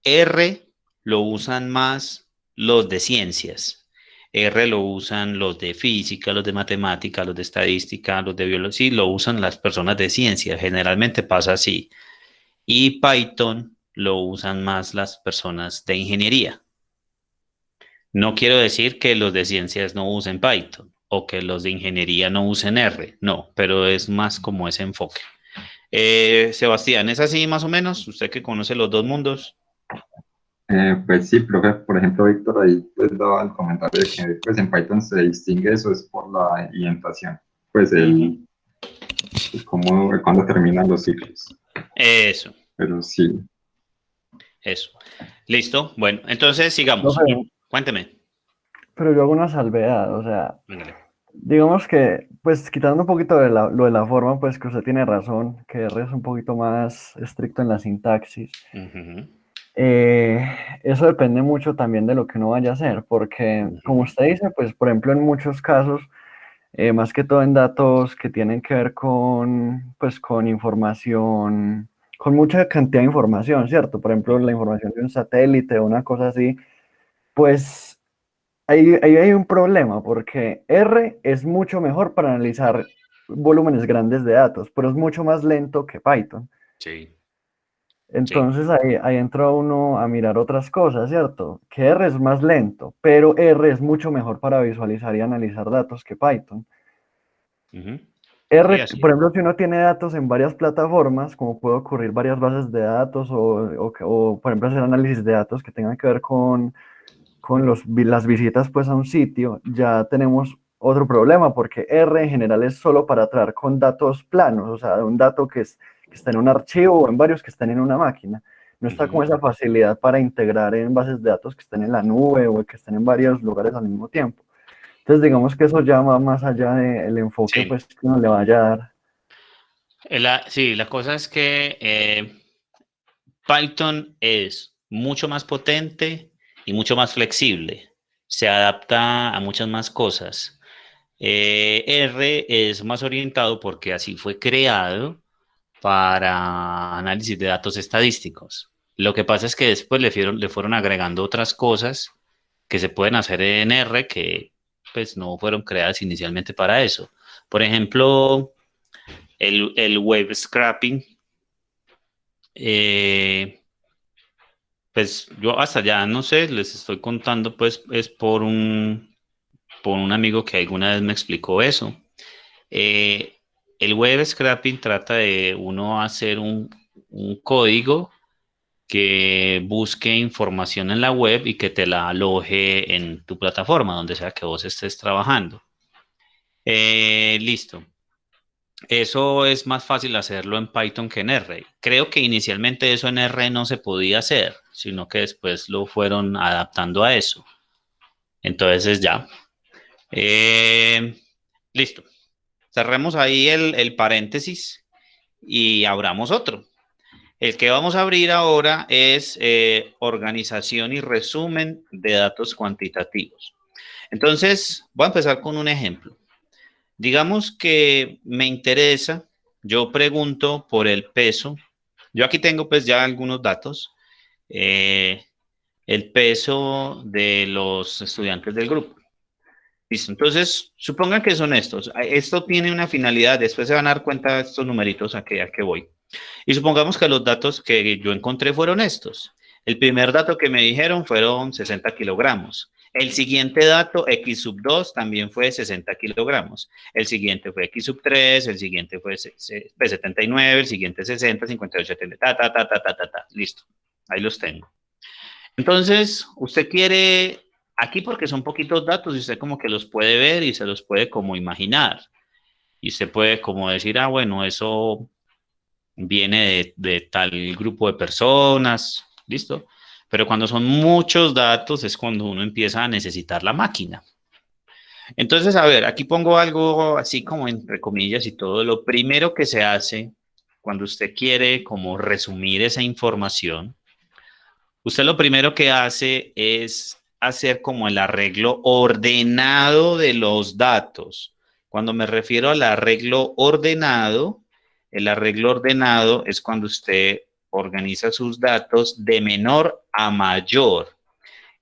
R lo usan más los de ciencias. R lo usan los de física, los de matemática, los de estadística, los de biología. Sí, lo usan las personas de ciencia. Generalmente pasa así. Y Python lo usan más las personas de ingeniería. No quiero decir que los de ciencias no usen Python o que los de ingeniería no usen R. No, pero es más como ese enfoque. Sebastián, ¿es así más o menos? Usted que conoce los dos mundos. Pues sí, profe, por ejemplo, Víctor ahí pues daba el comentario de que pues en Python se distingue eso es por la indentación, pues cómo, cuando terminan los ciclos, Eso, pero sí. eso. Listo. Bueno, entonces sigamos. Profe, Cuénteme. pero yo hago una salvedad, o sea, Ándale. digamos que, pues quitando un poquito de lo de la forma, pues que usted tiene razón, que R es un poquito más estricto en la sintaxis. Ujú, Eh, Eso depende mucho también de lo que uno vaya a hacer, porque como usted dice, pues por ejemplo en muchos casos, más que todo en datos que tienen que ver con, pues con información, con mucha cantidad de información, ¿cierto? Por ejemplo, la información de un satélite o una cosa así, pues ahí hay un problema, porque R es mucho mejor para analizar volúmenes grandes de datos, pero es mucho más lento que Python. sí, sí. Entonces ahí entra uno a mirar otras cosas, ¿cierto? Que R es más lento, pero R es mucho mejor para visualizar y analizar datos que Python. Ujú, sí, R, así por es. ejemplo, si uno tiene datos en varias plataformas, como puede ocurrir varias bases de datos o, por ejemplo, hacer análisis de datos que tengan que ver con las visitas pues a un sitio, ya tenemos otro problema, porque R en general es solo para traer con datos planos, o sea, un dato que está en un archivo o en varios que están en una máquina. No está con Ujú, esa facilidad para integrar en bases de datos que estén en la nube o que estén en varios lugares al mismo tiempo. Entonces, digamos que eso ya va más allá del enfoque sí. pues, que uno le vaya a dar. Sí, la cosa es que Python es mucho más potente y mucho más flexible. Se adapta a muchas más cosas. R es más orientado porque así fue creado para análisis de datos estadísticos. Lo que pasa es que después le fueron agregando otras cosas que se pueden hacer en R que pues no fueron creadas inicialmente para eso. Por ejemplo, el web scraping. eh, pues yo hasta ya no sé, les estoy contando pues es por un amigo que alguna vez me explicó eso. Eh, el web scraping trata de uno hacer un código que busque información en la web y que te la aloje en tu plataforma, donde sea que vos estés trabajando. Listo. Eso es más fácil hacerlo en Python que en R. Creo que inicialmente eso en R no se podía hacer, sino que después lo fueron adaptando a eso. Entonces ya. Eh, Listo. Cerremos ahí el paréntesis y abramos otro. El que vamos a abrir ahora es organización y resumen de datos cuantitativos. Entonces, voy a empezar con un ejemplo. Digamos que me interesa, yo pregunto por el peso. Yo aquí tengo pues ya algunos datos. Eh, el peso de los estudiantes del grupo. Listo, entonces supongan que son estos. Esto tiene una finalidad, después se van a dar cuenta de estos numeritos a que voy. Y supongamos que los datos que yo encontré fueron estos. El primer dato que me dijeron fueron 60 kilogramos. El siguiente dato, X sub 2, también fue 60 kilogramos. El siguiente fue X sub 3, el siguiente fue 79, el siguiente 60, 58, 70, ta. Listo, ahí los tengo. Entonces, usted quiere, aquí porque son poquitos datos y usted como que los puede ver y se los puede como imaginar. Y usted puede como decir, ah, bueno, eso viene de tal grupo de personas, ¿listo? Pero cuando son muchos datos es cuando uno empieza a necesitar la máquina. Entonces, a ver, aquí pongo algo así como entre comillas y todo. Lo primero que se hace cuando usted quiere como resumir esa información, usted lo primero que hace es hacer como el arreglo ordenado de los datos. Cuando me refiero al arreglo ordenado, el arreglo ordenado es cuando usted organiza sus datos de menor a mayor.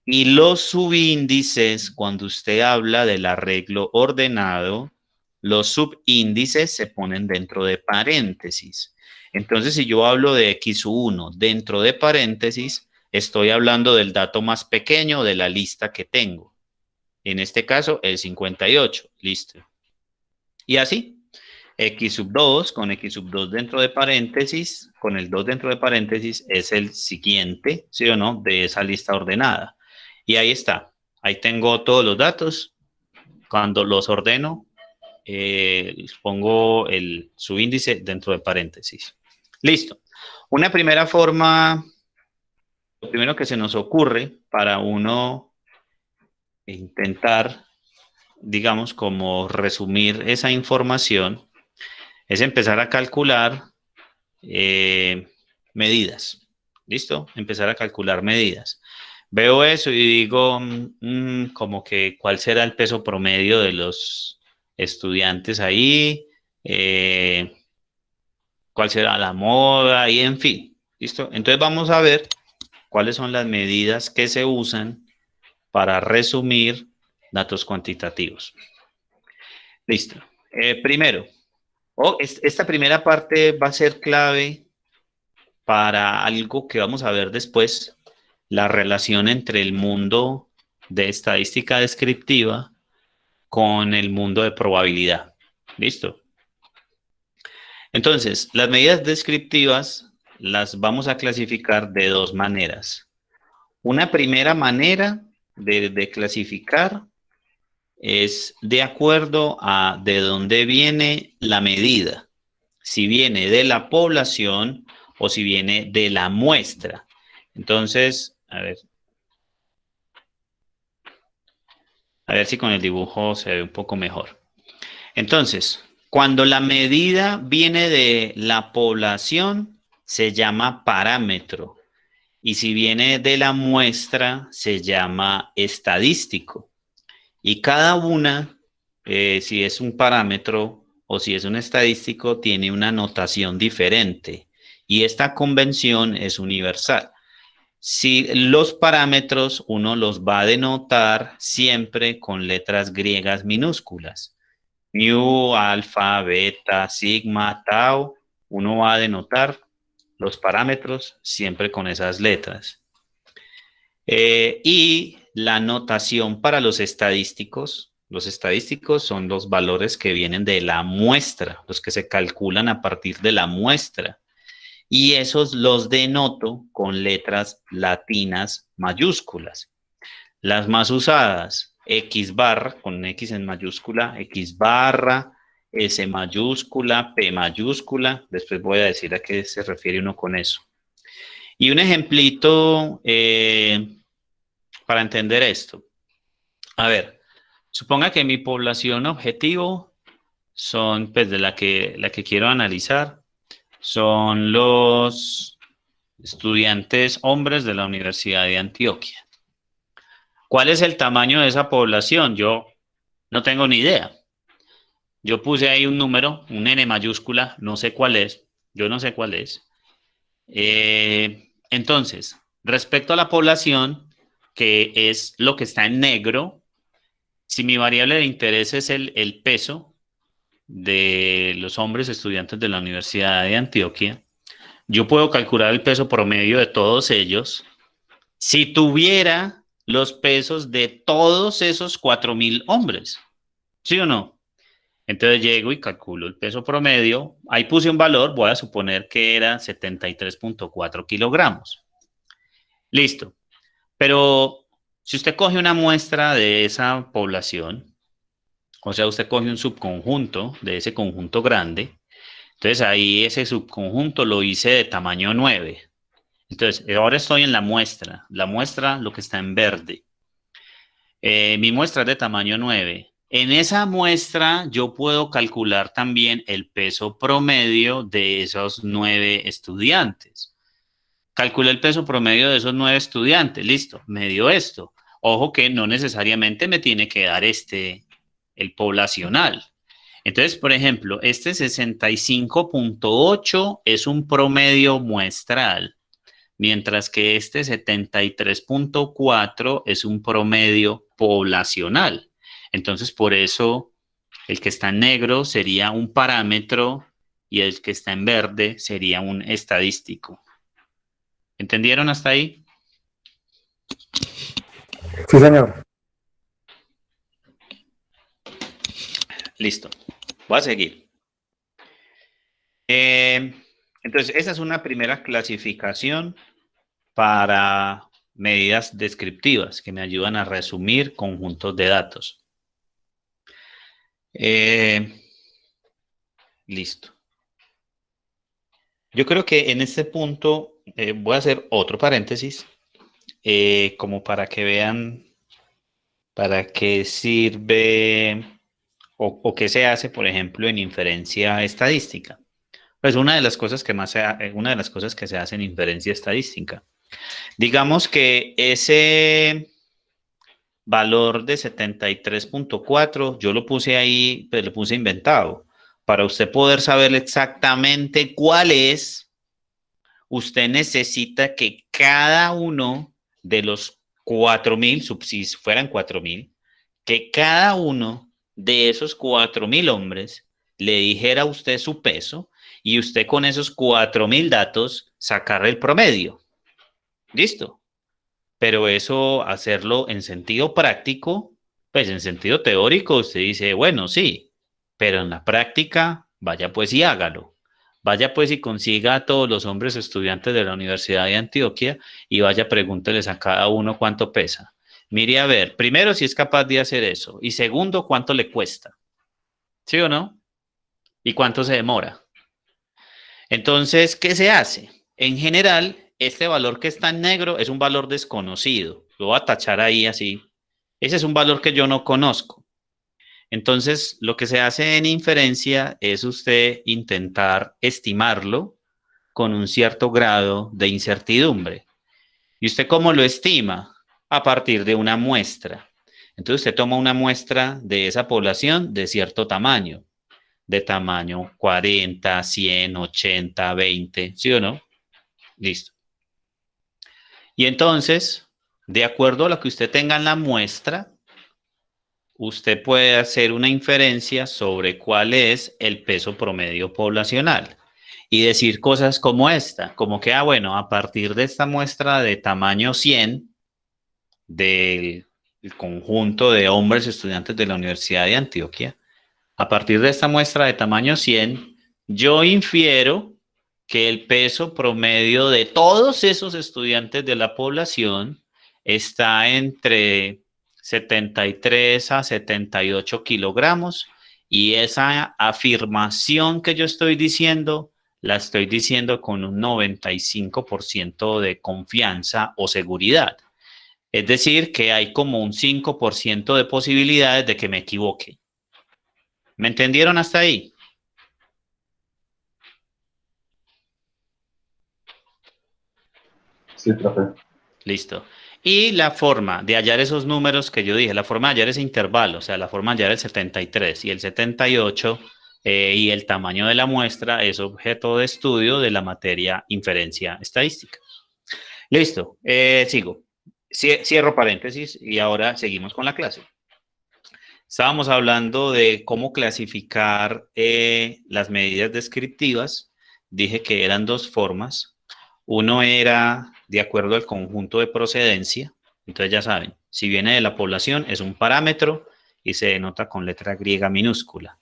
Y los subíndices, cuando usted habla del arreglo ordenado, los subíndices se ponen dentro de paréntesis. Entonces, si yo hablo de X1 dentro de paréntesis, estoy hablando del dato más pequeño de la lista que tengo. En este caso, el 58. Listo. Y así, X sub 2 con X sub 2 dentro de paréntesis, con el 2 dentro de paréntesis, es el siguiente, ¿sí o no?, de esa lista ordenada. Y ahí está. Ahí tengo todos los datos. Cuando los ordeno, pongo el subíndice dentro de paréntesis. Listo. Una primera forma, lo primero que se nos ocurre para uno intentar, digamos, como resumir esa información, es empezar a calcular medidas. ¿Listo? Empezar a calcular medidas. Veo eso y digo, como que cuál será el peso promedio de los estudiantes ahí, cuál será la moda y en fin. ¿Listo? Entonces vamos a ver cuáles son las medidas que se usan para resumir datos cuantitativos. Listo. Primero, esta primera parte va a ser clave para algo que vamos a ver después, la relación entre el mundo de estadística descriptiva con el mundo de probabilidad. ¿Listo? Entonces, las medidas descriptivas las vamos a clasificar de dos maneras. Una primera manera de clasificar es de acuerdo a de dónde viene la medida, si viene de la población o si viene de la muestra. Entonces, a ver si con el dibujo se ve un poco mejor. Entonces, cuando la medida viene de la población, se llama parámetro. Y si viene de la muestra, se llama estadístico. Y cada una, si es un parámetro o si es un estadístico, tiene una notación diferente. Y esta convención es universal. Si los parámetros uno los va a denotar siempre con letras griegas minúsculas. Mu, alfa, beta, sigma, tau, uno va a denotar los parámetros siempre con esas letras. Y la notación para los estadísticos son los valores que vienen de la muestra, los que se calculan a partir de la muestra. Y esos los denoto con letras latinas mayúsculas. Las más usadas, X barra, con X en mayúscula, X barra, S mayúscula, P mayúscula. Después voy a decir a qué se refiere uno con eso. Y un ejemplito para entender esto. A ver, suponga que mi población objetivo son, pues, de la que quiero analizar, son los estudiantes hombres de la Universidad de Antioquia. ¿Cuál es el tamaño de esa población? Yo no tengo ni idea. Yo puse ahí un número, un N mayúscula, no sé cuál es, yo no sé cuál es. Entonces, respecto a la población, que es lo que está en negro, si mi variable de interés es el peso de los hombres estudiantes de la Universidad de Antioquia, yo puedo calcular el peso promedio de todos ellos si tuviera los pesos de todos esos 4.000 hombres. ¿Sí o no? Entonces llego y calculo el peso promedio. Ahí puse un valor, voy a suponer que era 73.4 kilogramos. Listo. Pero si usted coge una muestra de esa población, o sea, usted coge un subconjunto de ese conjunto grande, entonces ahí ese subconjunto lo hice de tamaño 9. Entonces, ahora estoy en la muestra, lo que está en verde. Mi muestra es de tamaño 9. En esa muestra yo puedo calcular también el peso promedio de esos 9 estudiantes. Calculé el peso promedio de esos 9 estudiantes, listo, me dio esto. Ojo que no necesariamente me tiene que dar el poblacional. Entonces, por ejemplo, este 65.8 es un promedio muestral, mientras que este 73.4 es un promedio poblacional. Entonces, por eso el que está en negro sería un parámetro y el que está en verde sería un estadístico. ¿Entendieron hasta ahí? Sí, señor. Listo. Voy a seguir. Entonces, esa es una primera clasificación para medidas descriptivas que me ayudan a resumir conjuntos de datos. Listo. Yo creo que en este punto voy a hacer otro paréntesis, como para que vean para qué sirve o qué se hace, por ejemplo, en inferencia estadística. Pues una de las cosas que se hace en inferencia estadística. Digamos que ese valor de 73.4, yo lo puse ahí, pues lo puse inventado. Para usted poder saber exactamente cuál es, usted necesita que cada uno de los 4.000, si fueran 4.000, que cada uno de esos 4.000 hombres le dijera a usted su peso y usted con esos 4.000 datos sacar el promedio. ¿Listo? Pero eso hacerlo en sentido práctico, pues en sentido teórico usted dice, bueno, sí, pero en la práctica, vaya pues y hágalo. Vaya pues y consiga a todos los hombres estudiantes de la Universidad de Antioquia y vaya pregúnteles a cada uno cuánto pesa. Mire a ver, primero si es capaz de hacer eso y segundo cuánto le cuesta. ¿Sí o no? ¿Y cuánto se demora? Entonces, ¿qué se hace? En general, este valor que está en negro es un valor desconocido. Lo voy a tachar ahí así. Ese es un valor que yo no conozco. Entonces, lo que se hace en inferencia es usted intentar estimarlo con un cierto grado de incertidumbre. ¿Y usted cómo lo estima? A partir de una muestra. Entonces, usted toma una muestra de esa población de cierto tamaño. De tamaño 40, 100, 80, 20, ¿sí o no? Listo. Y entonces, de acuerdo a lo que usted tenga en la muestra, usted puede hacer una inferencia sobre cuál es el peso promedio poblacional y decir cosas como esta, como que, bueno, a partir de esta muestra de tamaño 100 del conjunto de hombres estudiantes de la Universidad de Antioquia, a partir de esta muestra de tamaño 100, yo infiero que el peso promedio de todos esos estudiantes de la población está entre 73 a 78 kilogramos y esa afirmación que yo estoy diciendo, la estoy diciendo con un 95% de confianza o seguridad. Es decir, que hay como un 5% de posibilidades de que me equivoque. ¿Me entendieron hasta ahí? Sí, profe. Listo. Y la forma de hallar esos números que yo dije, la forma de hallar ese intervalo, o sea, la forma de hallar el 73 y el 78 y el tamaño de la muestra es objeto de estudio de la materia inferencia estadística. Listo, sigo. Cierro paréntesis y ahora seguimos con la clase. Estábamos hablando de cómo clasificar las medidas descriptivas. Dije que eran dos formas. Uno era de acuerdo al conjunto de procedencia. Entonces ya saben, si viene de la población es un parámetro y se denota con letra griega minúscula.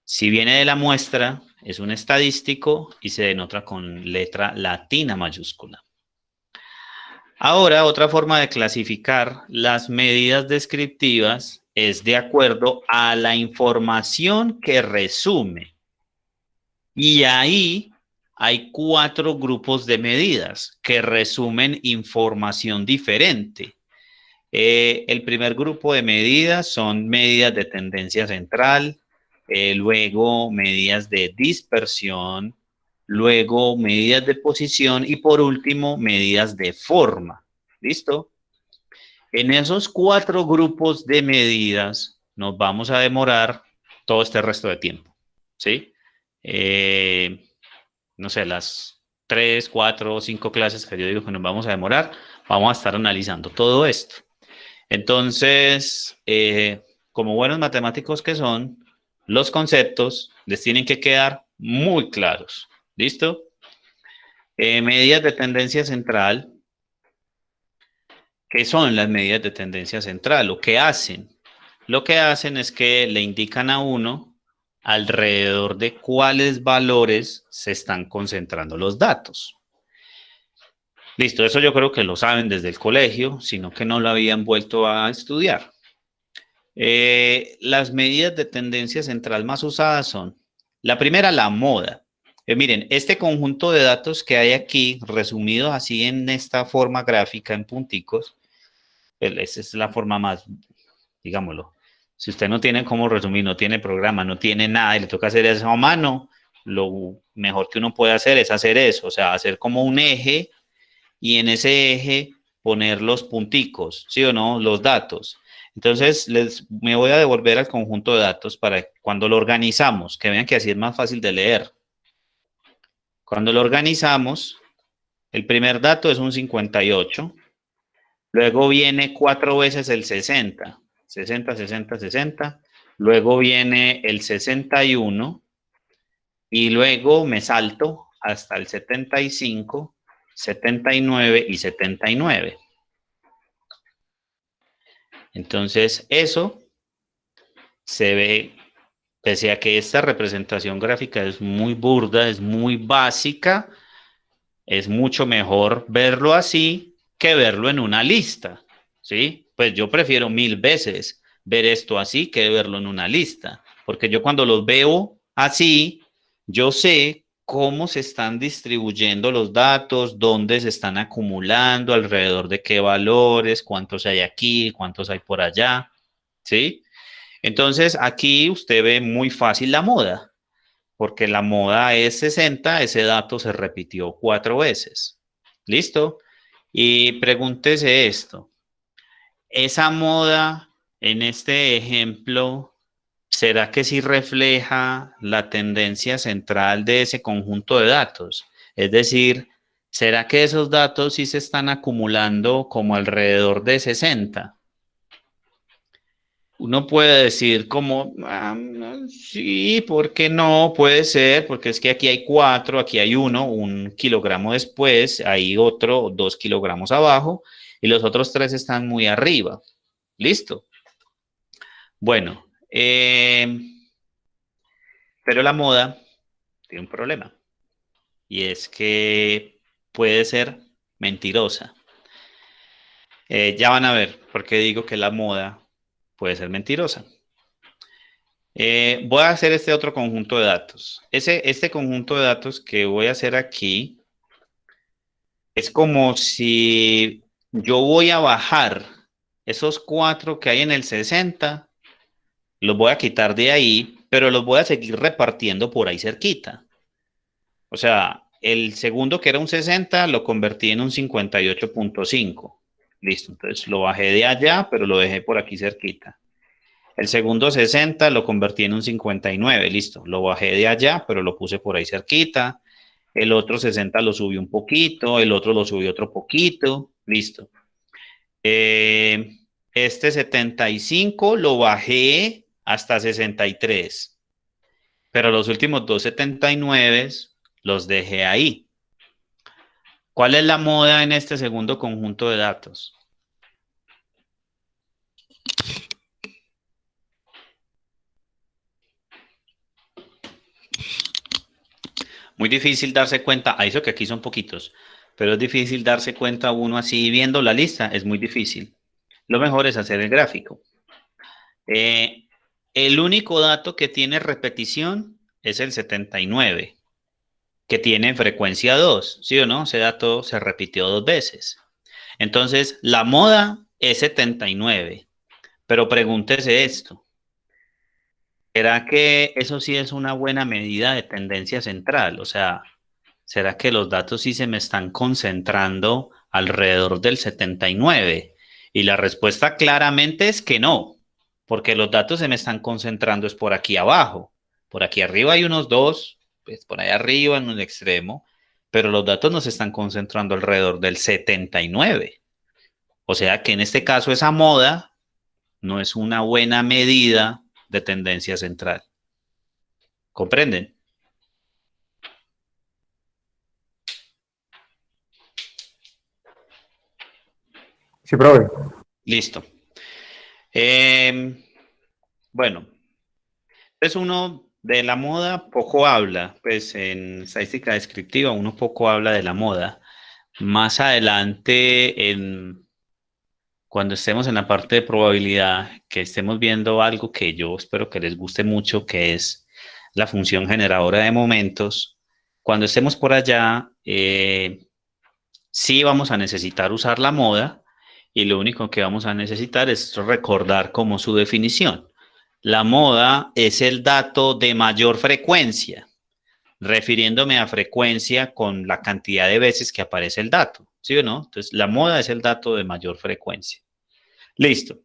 Si viene de la muestra es un estadístico y se denota con letra latina mayúscula. Ahora, otra forma de clasificar las medidas descriptivas es de acuerdo a la información que resume. Y ahí hay 4 grupos de medidas que resumen información diferente. El primer grupo de medidas son medidas de tendencia central, luego medidas de dispersión, luego medidas de posición y por último medidas de forma. ¿Listo? En esos 4 grupos de medidas nos vamos a demorar todo este resto de tiempo, ¿sí? No sé, las 3, 4 o 5 clases que yo digo que nos vamos a demorar, vamos a estar analizando todo esto. Entonces, como buenos matemáticos que son, los conceptos les tienen que quedar muy claros. ¿Listo? Medidas de tendencia central. ¿Qué son las medidas de tendencia central? ¿Lo que hacen? Lo que hacen es que le indican a uno alrededor de cuáles valores se están concentrando los datos. Listo, eso yo creo que lo saben desde el colegio, sino que no lo habían vuelto a estudiar. Las medidas de tendencia central más usadas son, la primera, la moda. Miren, este conjunto de datos que hay aquí, resumido así en esta forma gráfica en punticos, esa es la forma más, digámoslo. Si usted no tiene cómo resumir, no tiene programa, no tiene nada y le toca hacer eso a mano, lo mejor que uno puede hacer es hacer eso, o sea, hacer como un eje y en ese eje poner los punticos, ¿sí o no? Los datos. Entonces, me voy a devolver al conjunto de datos para cuando lo organizamos, que vean que así es más fácil de leer. Cuando lo organizamos, el primer dato es un 58, luego viene 4 veces el 60, 60, 60, 60, luego viene el 61 y luego me salto hasta el 75, 79 y 79. Entonces, eso se ve, pese a que esta representación gráfica es muy burda, es muy básica, es mucho mejor verlo así que verlo en una lista, ¿sí? Pues yo prefiero 1000 veces ver esto así que verlo en una lista, porque yo cuando los veo así, yo sé cómo se están distribuyendo los datos, dónde se están acumulando, alrededor de qué valores, cuántos hay aquí, cuántos hay por allá, ¿sí? Entonces, aquí usted ve muy fácil la moda, porque la moda es 60, ese dato se repitió 4 veces. ¿Listo? Y pregúntese esto, ¿esa moda en este ejemplo, será que sí refleja la tendencia central de ese conjunto de datos? Es decir, ¿será que esos datos sí se están acumulando como alrededor de 60? Uno puede decir como, sí, ¿por qué no? Puede ser, porque es que aquí hay 4, aquí hay 1, 1 kilogramo después, hay otro 2 kilogramos abajo, y los otros 3 están muy arriba. ¿Listo? Bueno, pero la moda tiene un problema, y es que puede ser mentirosa. Ya van a ver por qué digo que la moda puede ser mentirosa. Voy a hacer este otro conjunto de datos. Este conjunto de datos que voy a hacer aquí es como si yo voy a bajar esos 4 que hay en el 60, los voy a quitar de ahí, pero los voy a seguir repartiendo por ahí cerquita. O sea, el segundo que era un 60 lo convertí en un 58.5. Listo, entonces lo bajé de allá, pero lo dejé por aquí cerquita. El segundo 60 lo convertí en un 59, listo. Lo bajé de allá, pero lo puse por ahí cerquita. El otro 60 lo subí un poquito, el otro lo subí otro poquito, listo. Este 75 lo bajé hasta 63, pero los últimos dos 79 los dejé ahí. ¿Cuál es la moda en este segundo conjunto de datos? Muy difícil darse cuenta, a eso que aquí son poquitos, pero es difícil darse cuenta uno así viendo la lista, es muy difícil. Lo mejor es hacer el gráfico. El único dato que tiene repetición es el 79, que tiene frecuencia 2, ¿sí o no? Ese dato se repitió 2 veces. Entonces, la moda es 79, pero pregúntese esto. ¿Será que eso sí es una buena medida de tendencia central? O sea, ¿será que los datos sí se me están concentrando alrededor del 79? Y la respuesta claramente es que no, porque los datos se me están concentrando es por aquí abajo. Por aquí arriba hay unos dos, pues por ahí arriba en el extremo, pero los datos nos están concentrando alrededor del 79. O sea que en este caso esa moda no es una buena medida de tendencia central. ¿Comprenden? Sí, profe. Listo. Bueno, pues uno de la moda poco habla, pues en estadística descriptiva uno poco habla de la moda. Más adelante, cuando estemos en la parte de probabilidad, que estemos viendo algo que yo espero que les guste mucho, que es la función generadora de momentos, cuando estemos por allá, sí vamos a necesitar usar la moda y lo único que vamos a necesitar es recordar como su definición. La moda es el dato de mayor frecuencia, refiriéndome a frecuencia con la cantidad de veces que aparece el dato, ¿sí o no? Entonces, la moda es el dato de mayor frecuencia. Listo.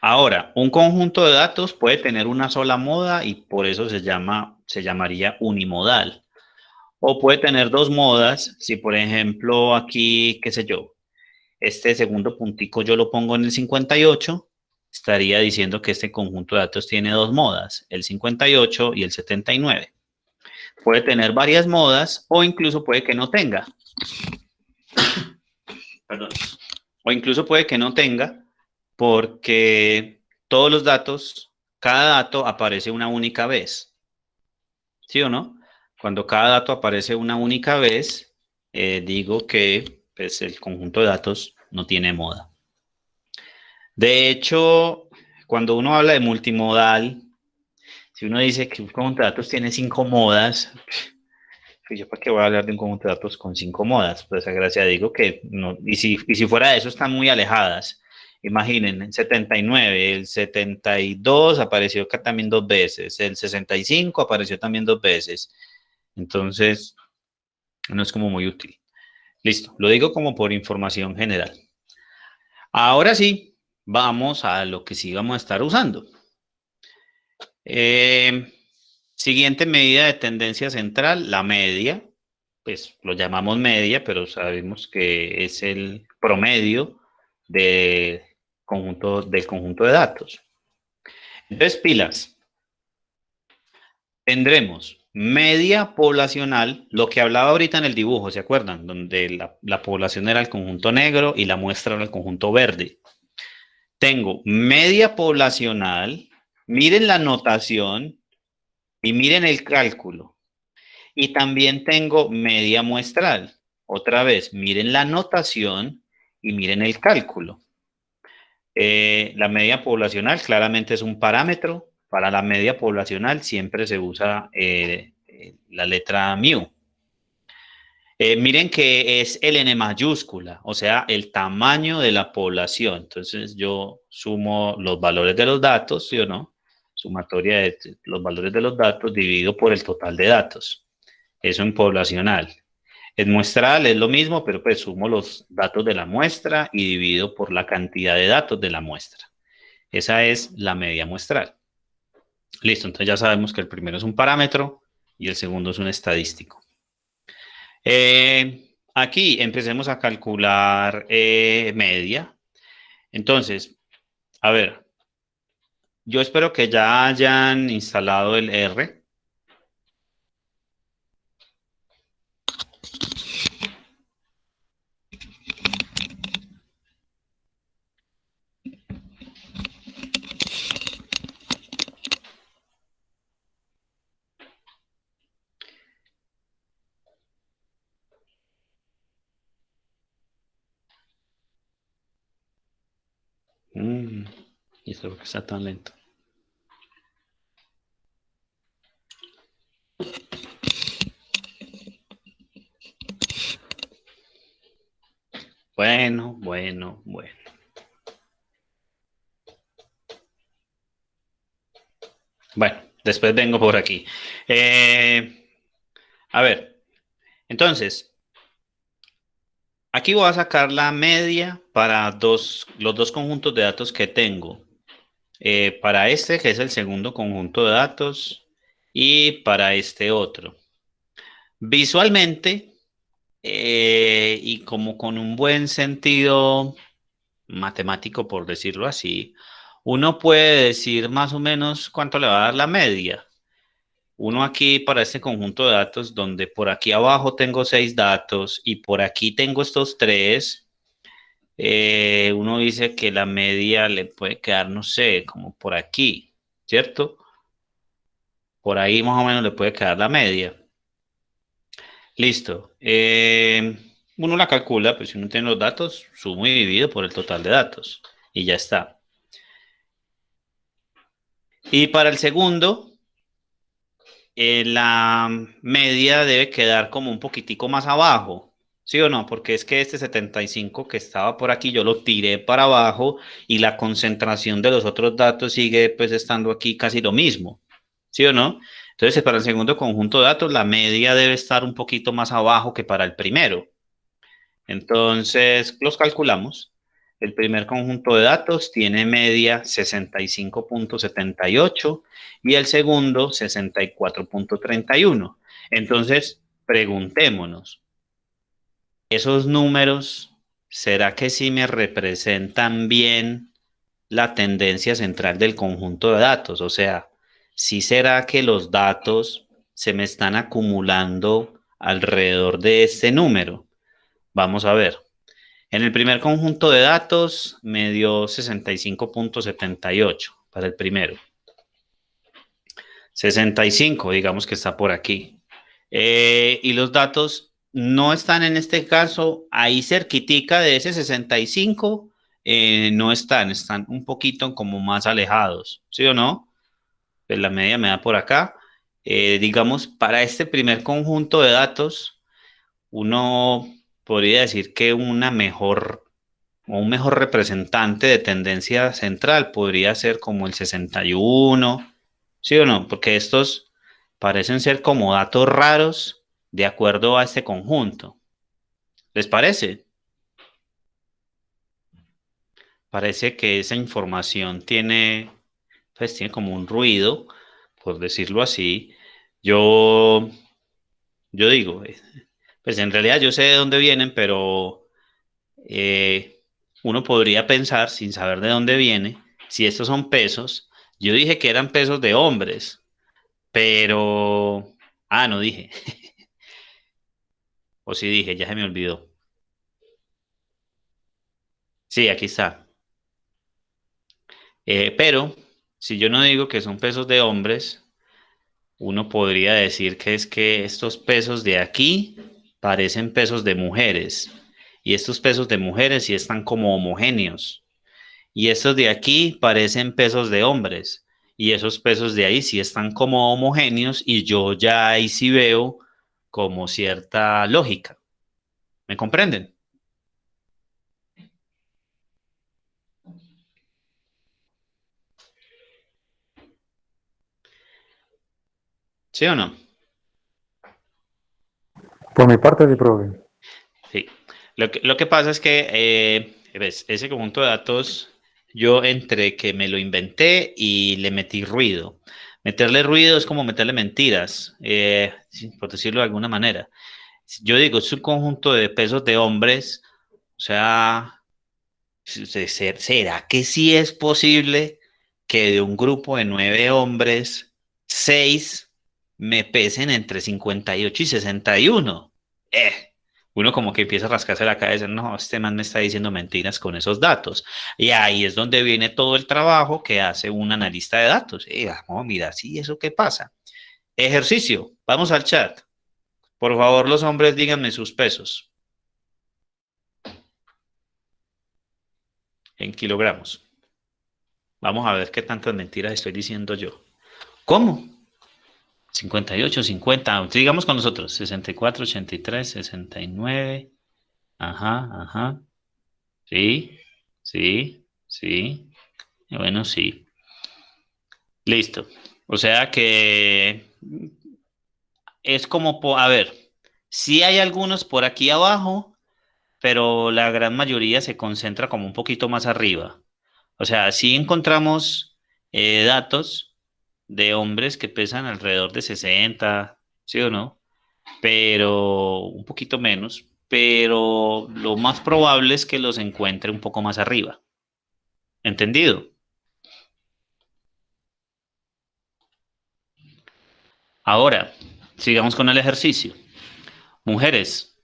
Ahora, un conjunto de datos puede tener una sola moda y por eso se llamaría unimodal. O puede tener dos modas, si por ejemplo aquí, qué sé yo, este segundo puntico yo lo pongo en el 58, estaría diciendo que este conjunto de datos tiene dos modas, el 58 y el 79. Puede tener varias modas o incluso puede que no tenga. Perdón. O incluso puede que no tenga porque todos los datos, cada dato aparece una única vez. ¿Sí o no? Cuando cada dato aparece una única vez, digo que pues, el conjunto de datos no tiene moda. De hecho, cuando uno habla de multimodal, si uno dice que un conjunto de datos tiene 5 modas, pues yo para qué voy a hablar de un conjunto de datos con 5 modas, pues a gracia digo que no, y si fuera de eso están muy alejadas. Imaginen, el 79, el 72 apareció acá también dos veces, el 65 apareció también dos veces, entonces no es como muy útil. Listo, lo digo como por información general. Ahora sí, vamos a lo que sí vamos a estar usando. Siguiente medida de tendencia central, la media. Pues lo llamamos media, pero sabemos que es el promedio del conjunto de datos. Entonces, pilas. Tendremos media poblacional, lo que hablaba ahorita en el dibujo, ¿se acuerdan? Donde la población era el conjunto negro y la muestra era el conjunto verde. Tengo media poblacional, miren la notación y miren el cálculo. Y también tengo media muestral. Otra vez, miren la notación y miren el cálculo. La media poblacional claramente es un parámetro. Para la media poblacional siempre se usa la letra mu. Miren que es el n mayúscula, o sea, el tamaño de la población. Entonces yo sumo los valores de los datos, ¿sí o no? Sumatoria de los valores de los datos dividido por el total de datos. Eso en poblacional. En muestral es lo mismo, pero pues sumo los datos de la muestra y divido por la cantidad de datos de la muestra. Esa es la media muestral. Listo, entonces ya sabemos que el primero es un parámetro y el segundo es un estadístico. Aquí empecemos a calcular media. Entonces, a ver, yo espero que ya hayan instalado el R. Y eso es porque está tan lento. Bueno. Bueno, después vengo por aquí. A ver, entonces, aquí voy a sacar la media para los dos conjuntos de datos que tengo. para este, que es el segundo conjunto de datos, y para este otro. Visualmente, y como con un buen sentido matemático, por decirlo así, uno puede decir más o menos cuánto le va a dar la media. Uno aquí para este conjunto de datos, donde por aquí abajo tengo 6 datos y por aquí tengo estos 3, uno dice que la media le puede quedar, no sé, como por aquí, ¿cierto? Por ahí más o menos le puede quedar la media. Listo. Uno la calcula, pues si uno tiene los datos, sumo y divido por el total de datos. Y ya está. Y para el segundo, la media debe quedar como un poquitico más abajo. ¿Sí o no? Porque es que este 75 que estaba por aquí, yo lo tiré para abajo y la concentración de los otros datos sigue pues estando aquí casi lo mismo. ¿Sí o no? Entonces, para el segundo conjunto de datos, la media debe estar un poquito más abajo que para el primero. Entonces, los calculamos. El primer conjunto de datos tiene media 65.78 y el segundo 64.31. Entonces, preguntémonos, ¿esos números, será que sí me representan bien la tendencia central del conjunto de datos? O sea, ¿sí será que los datos se me están acumulando alrededor de este número? Vamos a ver. En el primer conjunto de datos me dio 65.78 para el primero. 65, digamos que está por aquí. Y los datos no están en este caso ahí cerquitica de ese 65, no están un poquito como más alejados, ¿sí o no? Pues la media me da por acá. Digamos, para este primer conjunto de datos, uno podría decir que una mejor o un mejor representante de tendencia central podría ser como el 61, ¿sí o no? Porque estos parecen ser como datos raros de acuerdo a este conjunto. ¿Les parece? Parece que esa información tiene, pues tiene como un ruido, por decirlo así. Yo, yo digo, pues en realidad yo sé de dónde vienen, pero uno podría pensar, sin saber de dónde viene, si estos son pesos. Yo dije que eran pesos de hombres, pero... Ah, no dije. O sí dije, ya se me olvidó. Sí, aquí está. Pero, si yo no digo que son pesos de hombres, uno podría decir que es que estos pesos de aquí parecen pesos de mujeres. Y estos pesos de mujeres sí están como homogéneos. Y estos de aquí parecen pesos de hombres. Y esos pesos de ahí sí están como homogéneos y yo ya ahí sí veo como cierta lógica. ¿Me comprenden? ¿Sí o no? Por mi parte, sí, profe. Sí. Lo que pasa es que ¿ves? Ese conjunto de datos, yo entre que me lo inventé y le metí ruido. Meterle ruido es como meterle mentiras, sí, por decirlo de alguna manera. Yo digo, es un conjunto de pesos de hombres, o sea, ¿será que sí es posible que de un grupo de 9 hombres, 6 me pesen entre 58 y 61? Uno como que empieza a rascarse la cabeza, no, este man me está diciendo mentiras con esos datos. Y ahí es donde viene todo el trabajo que hace un analista de datos. Vamos, mira, sí, ¿eso qué pasa? Ejercicio, vamos al chat. Por favor, los hombres, díganme sus pesos en kilogramos. Vamos a ver qué tantas mentiras estoy diciendo yo. ¿Cómo? 58, 50, digamos con nosotros, 64, 83, 69. Ajá, ajá. Sí, sí, sí. Bueno, sí. Listo. O sea que es como, a ver, sí hay algunos por aquí abajo, pero la gran mayoría se concentra como un poquito más arriba. O sea, sí encontramos datos de hombres que pesan alrededor de 60, ¿sí o no? Pero un poquito menos, pero lo más probable es que los encuentre un poco más arriba. ¿Entendido? Ahora, sigamos con el ejercicio. Mujeres,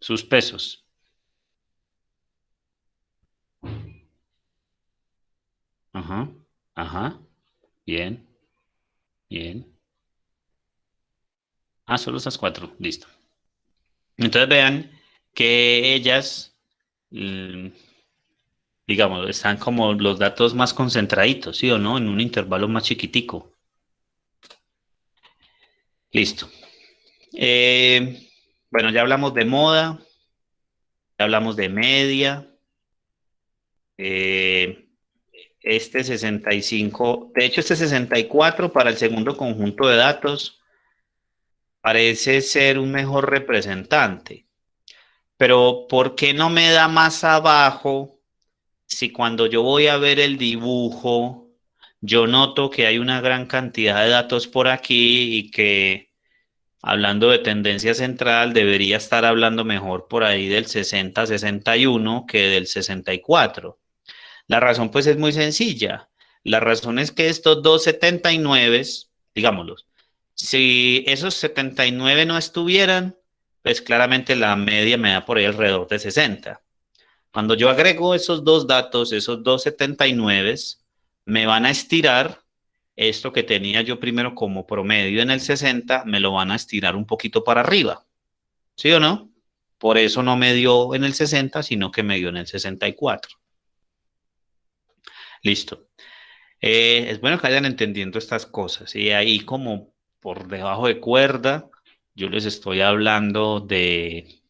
sus pesos. Ajá, ajá, bien, bien. Ah, solo esas 4, listo. Entonces vean que ellas, digamos, están como los datos más concentraditos, ¿sí o no? En un intervalo más chiquitico. Listo. Bueno, ya hablamos de moda, ya hablamos de media. Este 65, de hecho este 64 para el segundo conjunto de datos parece ser un mejor representante. Pero ¿por qué no me da más abajo si cuando yo voy a ver el dibujo, yo noto que hay una gran cantidad de datos por aquí y que hablando de tendencia central debería estar hablando mejor por ahí del 60-61 que del 64? La razón pues es muy sencilla. La razón es que estos dos 79, digámoslos, si esos 79 no estuvieran, pues claramente la media me da por ahí alrededor de 60. Cuando yo agrego esos dos datos, esos dos 79, me van a estirar esto que tenía yo primero como promedio en el 60, me lo van a estirar un poquito para arriba. ¿Sí o no? Por eso no me dio en el 60, sino que me dio en el 64. Listo. Es bueno que vayan entendiendo estas cosas. Y ahí como por debajo de cuerda, yo les estoy hablando de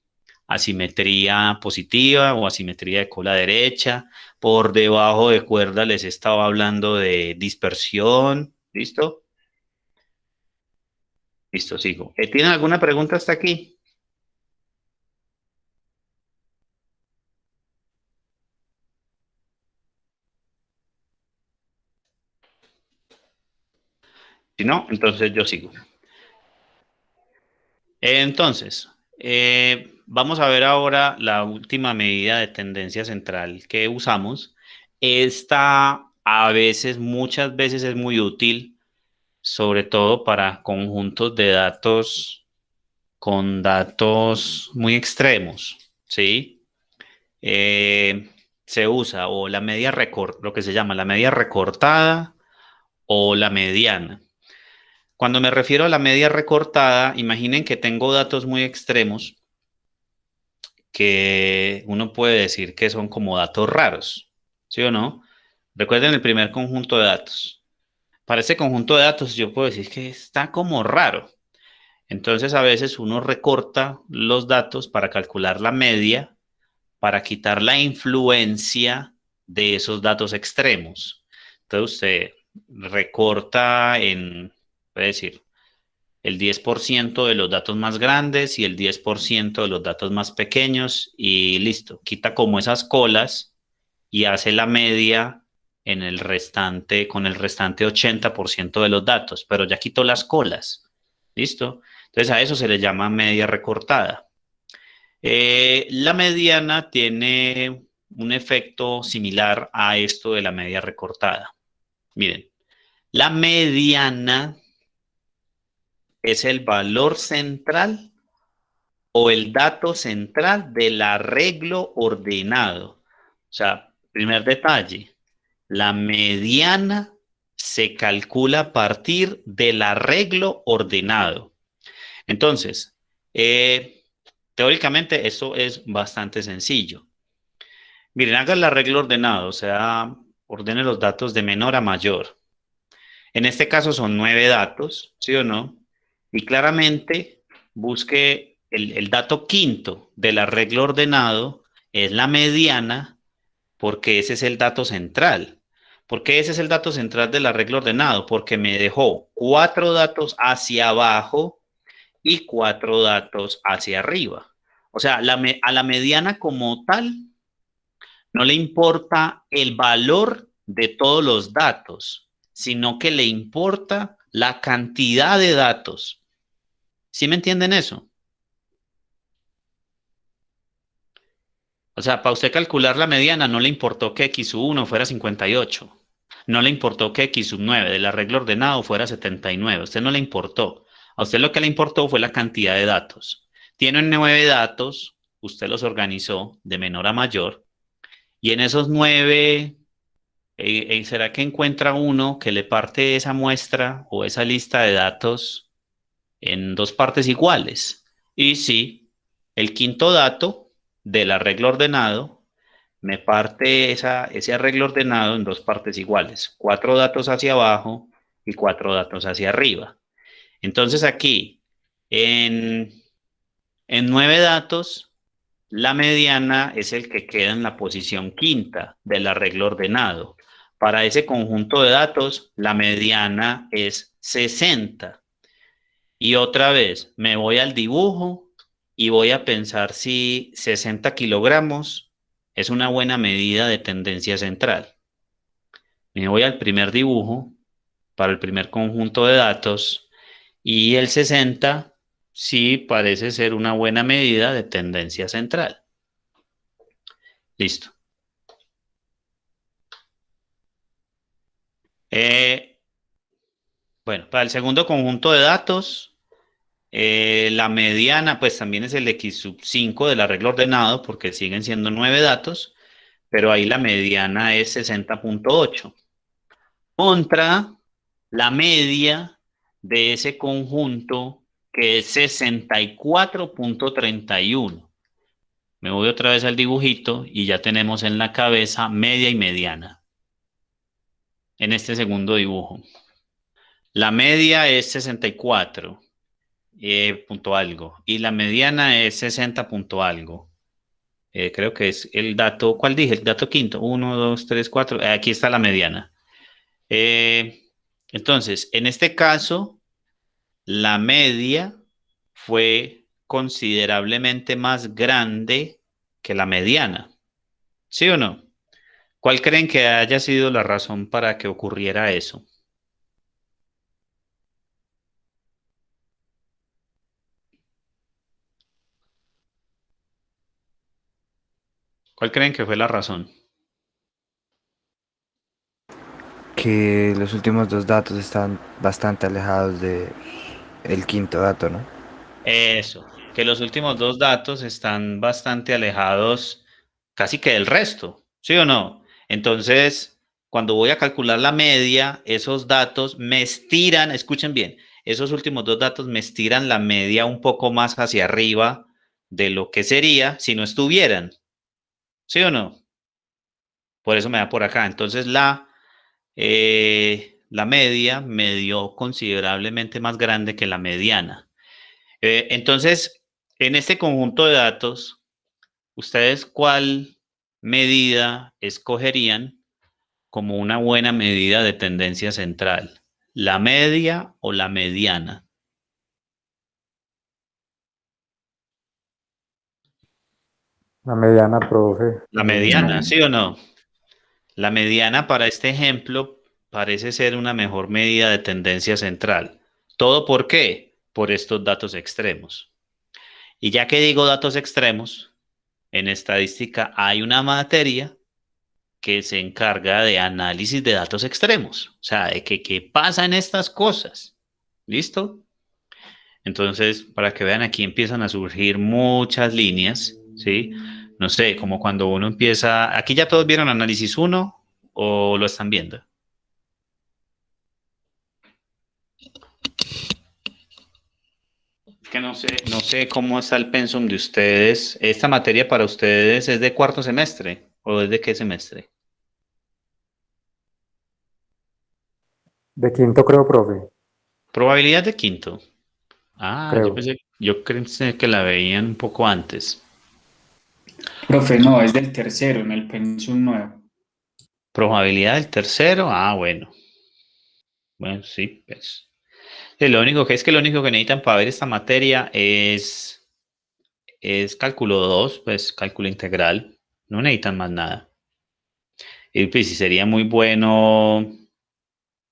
asimetría positiva o asimetría de cola derecha. Por debajo de cuerda les estaba hablando de dispersión. ¿Listo? Listo, sigo. ¿Tienen alguna pregunta hasta aquí? Si no, entonces yo sigo. Entonces, vamos a ver ahora la última medida de tendencia central que usamos. Esta a veces, muchas veces es muy útil, sobre todo para conjuntos de datos con datos muy extremos, ¿sí? Se usa o la media lo que se llama la media recortada o la mediana. Cuando me refiero a la media recortada, imaginen que tengo datos muy extremos que uno puede decir que son como datos raros, ¿sí o no? Recuerden el primer conjunto de datos. Para ese conjunto de datos yo puedo decir que está como raro. Entonces a veces uno recorta los datos para calcular la media, para quitar la influencia de esos datos extremos. Entonces usted recorta puede decir, el 10% de los datos más grandes y el 10% de los datos más pequeños y listo, quita como esas colas y hace la media en el restante, con el restante 80% de los datos, pero ya quitó las colas, ¿listo? Entonces a eso se le llama media recortada. La mediana tiene un efecto similar a esto de la media recortada. Miren, la mediana es el valor central o el dato central del arreglo ordenado. O sea, primer detalle, la mediana se calcula a partir del arreglo ordenado. Entonces, teóricamente eso es bastante sencillo. Miren, haga el arreglo ordenado, o sea, ordene los datos de menor a mayor. En este caso son 9 datos, ¿sí o no? Y claramente busque el dato quinto del arreglo ordenado, es la mediana, porque ese es el dato central. ¿Por qué ese es el dato central del arreglo ordenado? Porque me dejó 4 datos hacia abajo y 4 datos hacia arriba. O sea, a la mediana como tal no le importa el valor de todos los datos, sino que le importa la cantidad de datos. ¿Sí me entienden eso? O sea, para usted calcular la mediana no le importó que x sub 1 fuera 58. No le importó que x sub 9 del arreglo ordenado fuera 79. A usted no le importó. A usted lo que le importó fue la cantidad de datos. Tienen 9 datos, usted los organizó de menor a mayor, y en esos 9, ¿será que encuentra uno que le parte esa muestra o esa lista de datos en dos partes iguales? Y sí, el quinto dato del arreglo ordenado me parte ese arreglo ordenado en dos partes iguales, 4 datos hacia abajo y 4 datos hacia arriba. Entonces aquí, en 9 datos, la mediana es el que queda en la posición quinta del arreglo ordenado. Para ese conjunto de datos, la mediana es 60. Y otra vez, me voy al dibujo y voy a pensar si 60 kilogramos es una buena medida de tendencia central. Me voy al primer dibujo para el primer conjunto de datos y el 60 sí parece ser una buena medida de tendencia central. Listo. Bueno, para el segundo conjunto de datos, la mediana pues también es el x sub 5 del arreglo ordenado porque siguen siendo 9 datos, pero ahí la mediana es 60.8 contra la media de ese conjunto que es 64.31. Me voy otra vez al dibujito y ya tenemos en la cabeza media y mediana en este segundo dibujo. La media es 64 punto algo y la mediana es 60 punto algo. Creo que es el dato, ¿cuál dije? El dato quinto, 1, 2, 3, 4, aquí está la mediana. Entonces, en este caso, la media fue considerablemente más grande que la mediana. ¿Sí o no? ¿Cuál creen que haya sido la razón para que ocurriera eso? ¿Cuál creen que fue la razón? Que los últimos dos datos están bastante alejados de el quinto dato, ¿no? Eso, que los últimos dos datos están bastante alejados casi que del resto, ¿sí o no? Entonces, cuando voy a calcular la media, esos datos me estiran, escuchen bien, esos últimos dos datos me estiran la media un poco más hacia arriba de lo que sería si no estuvieran, ¿sí o no? Por eso me da por acá. Entonces, la media me dio considerablemente más grande que la mediana. Entonces, en este conjunto de datos, ¿ustedes cuál medida escogerían como una buena medida de tendencia central? ¿La media o la mediana? La mediana, profe. La No, mediana, ¿sí o no? La mediana para este ejemplo parece ser una mejor medida de tendencia central. ¿Todo por qué? Por estos datos extremos. Y ya que digo datos extremos, en estadística hay una materia que se encarga de análisis de datos extremos, o sea, de qué pasa en estas cosas. ¿Listo? Entonces, para que vean, aquí empiezan a surgir muchas líneas, ¿sí? No sé, como cuando uno empieza, aquí ya todos vieron análisis uno o lo están viendo. Es que no sé cómo está el pensum de ustedes. ¿Esta materia para ustedes es de cuarto semestre o es de qué semestre? De quinto creo, profe. Probabilidad de quinto. Ah, Creo. yo pensé que la veían un poco antes. Profe, no, es del tercero, en el pensum nuevo. Probabilidad del tercero. Ah, bueno. Bueno, sí, pues. Lo único que necesitan para ver esta materia es cálculo 2, pues cálculo integral. No necesitan más nada. Y pues sí sería muy bueno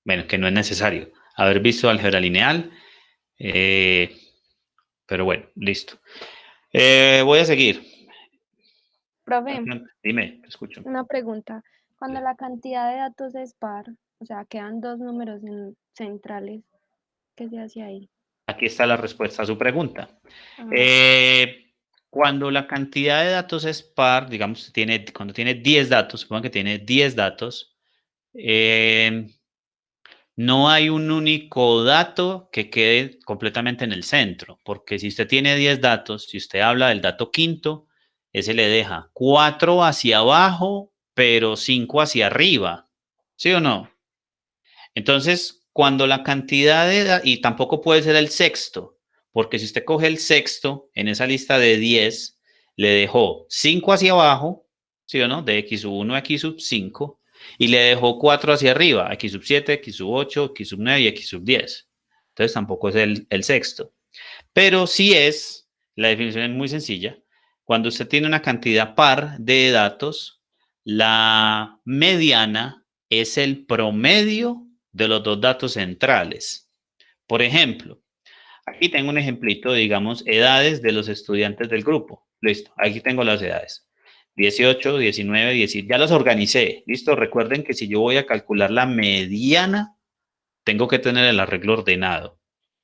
Bueno, que no es necesario haber visto álgebra lineal, pero bueno, listo. Voy a seguir. Profe, Dime, te escucho. una pregunta. Cuando la cantidad de datos es par, o sea, quedan dos números centrales, ¿qué se hace ahí? Aquí está la respuesta a su pregunta. Ah, Cuando la cantidad de datos es par, digamos, cuando tiene 10 datos, supongo que tiene 10 datos, no hay un único dato que quede completamente en el centro, porque si usted tiene 10 datos, si usted habla del dato quinto, ese le deja 4 hacia abajo, pero 5 hacia arriba, ¿sí o no? Entonces, cuando la cantidad de y tampoco puede ser el sexto, porque si usted coge el sexto en esa lista de 10, le dejó 5 hacia abajo, ¿sí o no? De x sub 1 a x sub 5, y le dejó 4 hacia arriba, x sub 7, x sub 8, x sub 9 y x sub 10. Entonces tampoco es el sexto. Pero sí es, la definición es muy sencilla, cuando usted tiene una cantidad par de datos, la mediana es el promedio de los dos datos centrales. Por ejemplo, aquí tengo un ejemplito, digamos, edades de los estudiantes del grupo. Listo, aquí tengo las edades. 18, 19, 10, ya los organicé. Listo, recuerden que si yo voy a calcular la mediana, tengo que tener el arreglo ordenado.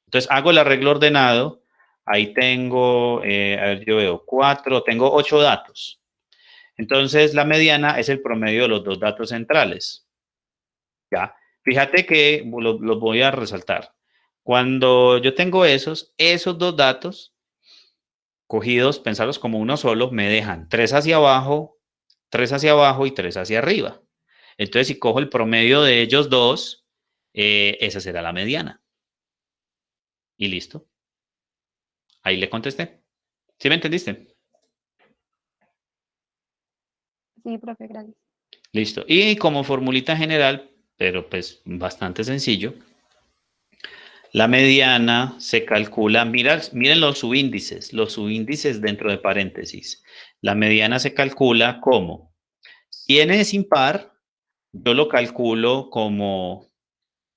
Entonces hago el arreglo ordenado, ahí tengo, a ver, yo veo 4, tengo 8 datos. Entonces la mediana es el promedio de los dos datos centrales. Ya, fíjate que los voy a resaltar. Cuando yo tengo esos dos datos cogidos, pensarlos como uno solo, me dejan 3 hacia abajo, 3 hacia abajo y 3 hacia arriba. Entonces, si cojo el promedio de ellos dos, esa será la mediana. Y listo. Ahí le contesté. ¿Sí me entendiste? sí, profe, gracias. Listo. Y como formulita general, pero pues bastante sencillo, la mediana se calcula, miren los subíndices dentro de paréntesis. La mediana se calcula como, si n es impar, yo lo calculo como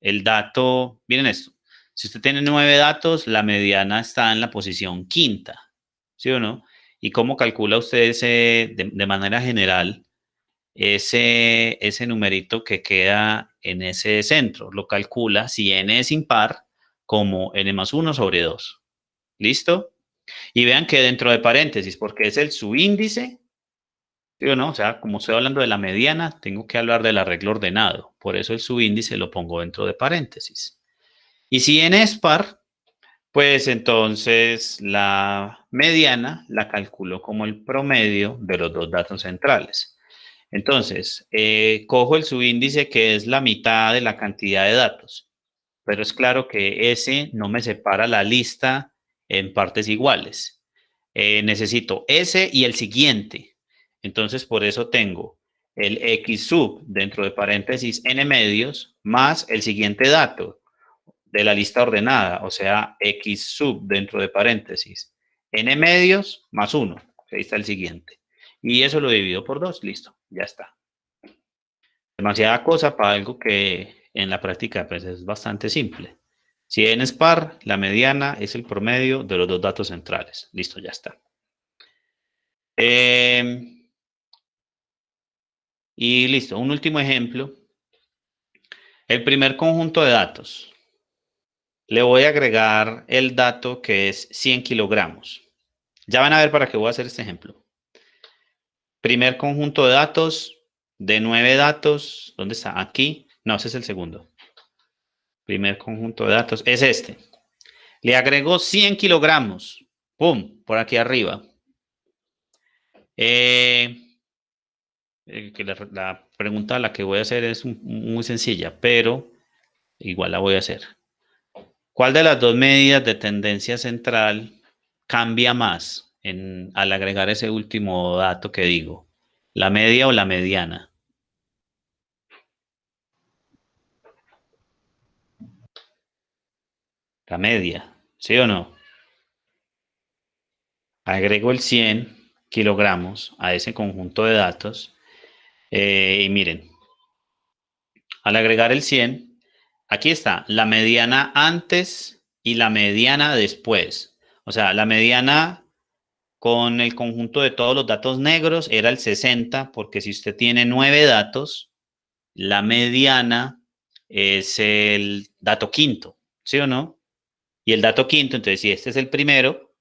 el dato, miren esto, si usted tiene 9 datos, la mediana está en la posición quinta, ¿sí o no? ¿Y cómo calcula usted ese, de manera general, ese numerito que queda en ese centro? Lo calcula, si n es impar, como n más 1 sobre 2. ¿Listo? Y vean que dentro de paréntesis, porque es el subíndice, ¿sí o no? O sea, como estoy hablando de la mediana, tengo que hablar del arreglo ordenado. Por eso el subíndice lo pongo dentro de paréntesis. Y si n es par, pues entonces la mediana la calculo como el promedio de los dos datos centrales. Entonces, cojo el subíndice que es la mitad de la cantidad de datos, pero es claro que ese no me separa la lista en partes iguales. Necesito ese y el siguiente. Entonces, por eso tengo el x sub dentro de paréntesis n medios más el siguiente dato de la lista ordenada, o sea, x sub dentro de paréntesis n medios más 1. Ahí está el siguiente. Y eso lo divido por 2, listo, ya está. Demasiada cosa para algo que en la práctica pues, es bastante simple. Si n es par, la mediana es el promedio de los dos datos centrales. Listo, ya está. Y listo, un último ejemplo. El primer conjunto de datos. Le voy a agregar el dato que es 100 kilogramos. Ya van a ver para qué voy a hacer este ejemplo. Primer conjunto de datos de 9 datos. ¿Dónde está? Aquí. No, ese es el segundo. Primer conjunto de datos es este. Le agrego 100 kilogramos. ¡Pum! Por aquí arriba. Que la pregunta a la que voy a hacer es muy sencilla, pero igual la voy a hacer. ¿Cuál de las dos medidas de tendencia central cambia más al agregar ese último dato que digo? ¿La media o la mediana? La media, ¿sí o no? Agrego el 100 kilogramos a ese conjunto de datos y miren, al agregar el 100, Aquí está, la mediana antes y la mediana después. O sea, la mediana con el conjunto de todos los datos negros era el 60, porque si usted tiene 9 datos, la mediana es el dato quinto, ¿sí o no? Y el dato quinto, entonces si este es el primero,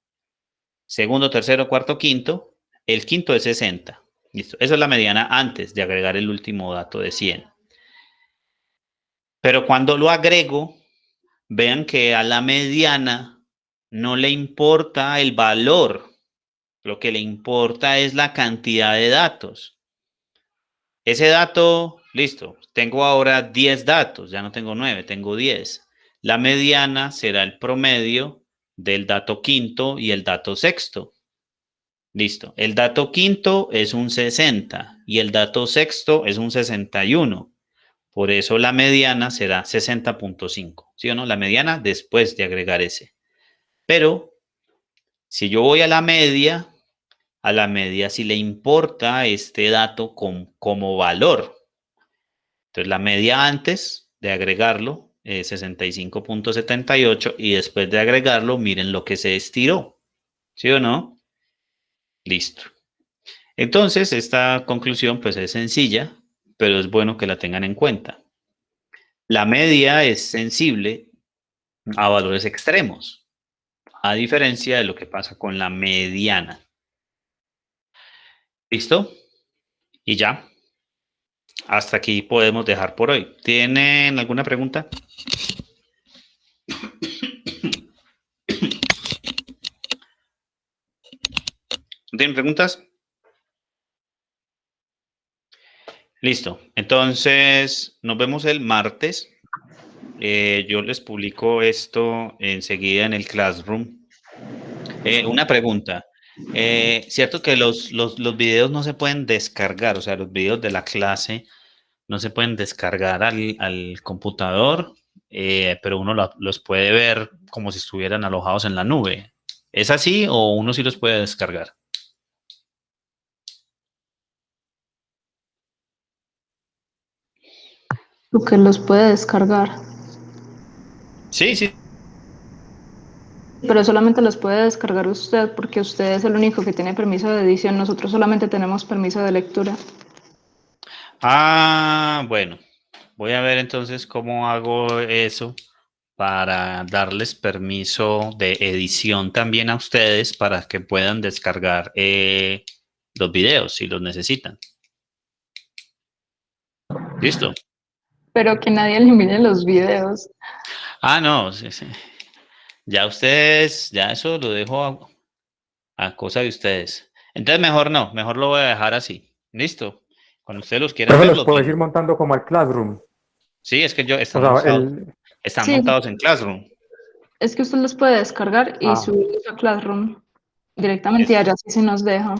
segundo, tercero, cuarto, quinto, el quinto es 60. Listo. Eso es la mediana antes de agregar el último dato de 100. Pero cuando lo agrego, vean que a la mediana no le importa el valor, lo que le importa es la cantidad de datos. Ese dato, listo, tengo ahora 10 datos, ya no tengo 9, tengo 10. La mediana será el promedio del dato quinto y el dato sexto. Listo, el dato quinto es un 60 y el dato sexto es un 61. Por eso la mediana será 60.5, ¿sí o no? La mediana después de agregar ese. Pero si yo voy a la media sí le importa este dato como valor. Entonces la media antes de agregarlo es 65.78 y después de agregarlo, miren lo que se estiró, ¿sí o no? Listo. Entonces esta conclusión pues es sencilla, pero es bueno que la tengan en cuenta. La media es sensible a valores extremos, a diferencia de lo que pasa con la mediana. ¿Listo? Y ya. Hasta aquí podemos dejar por hoy. ¿Tienen alguna pregunta? ¿Tienen preguntas? Listo. Entonces, nos vemos el martes. Yo les publico esto enseguida en el Classroom. Una pregunta. ¿Cierto que los videos no se pueden descargar? O sea, los videos de la clase no se pueden descargar al computador, pero uno los puede ver como si estuvieran alojados en la nube. ¿Es así o uno sí los puede descargar? Lo que los puede descargar, Sí, sí. pero solamente los puede descargar usted porque usted es el único que tiene permiso de edición. Nosotros solamente tenemos permiso de lectura. Ah, bueno. Voy a ver entonces cómo hago eso para darles permiso de edición también a ustedes para que puedan descargar los videos si los necesitan. ¿Listo? Pero que nadie elimine los videos. Ah, no. Sí, sí. Ya ustedes, ya eso lo dejo a cosa de ustedes. Entonces mejor no, mejor lo voy a dejar así. ¿Listo? Cuando ustedes los quieran Profe, ver, los los puedes ir ven. montando como al Classroom. Sí, es que O sea, están Sí, montados en Classroom. es que usted los puede descargar y Ah, subirlos a Classroom directamente y allá sí se nos deja.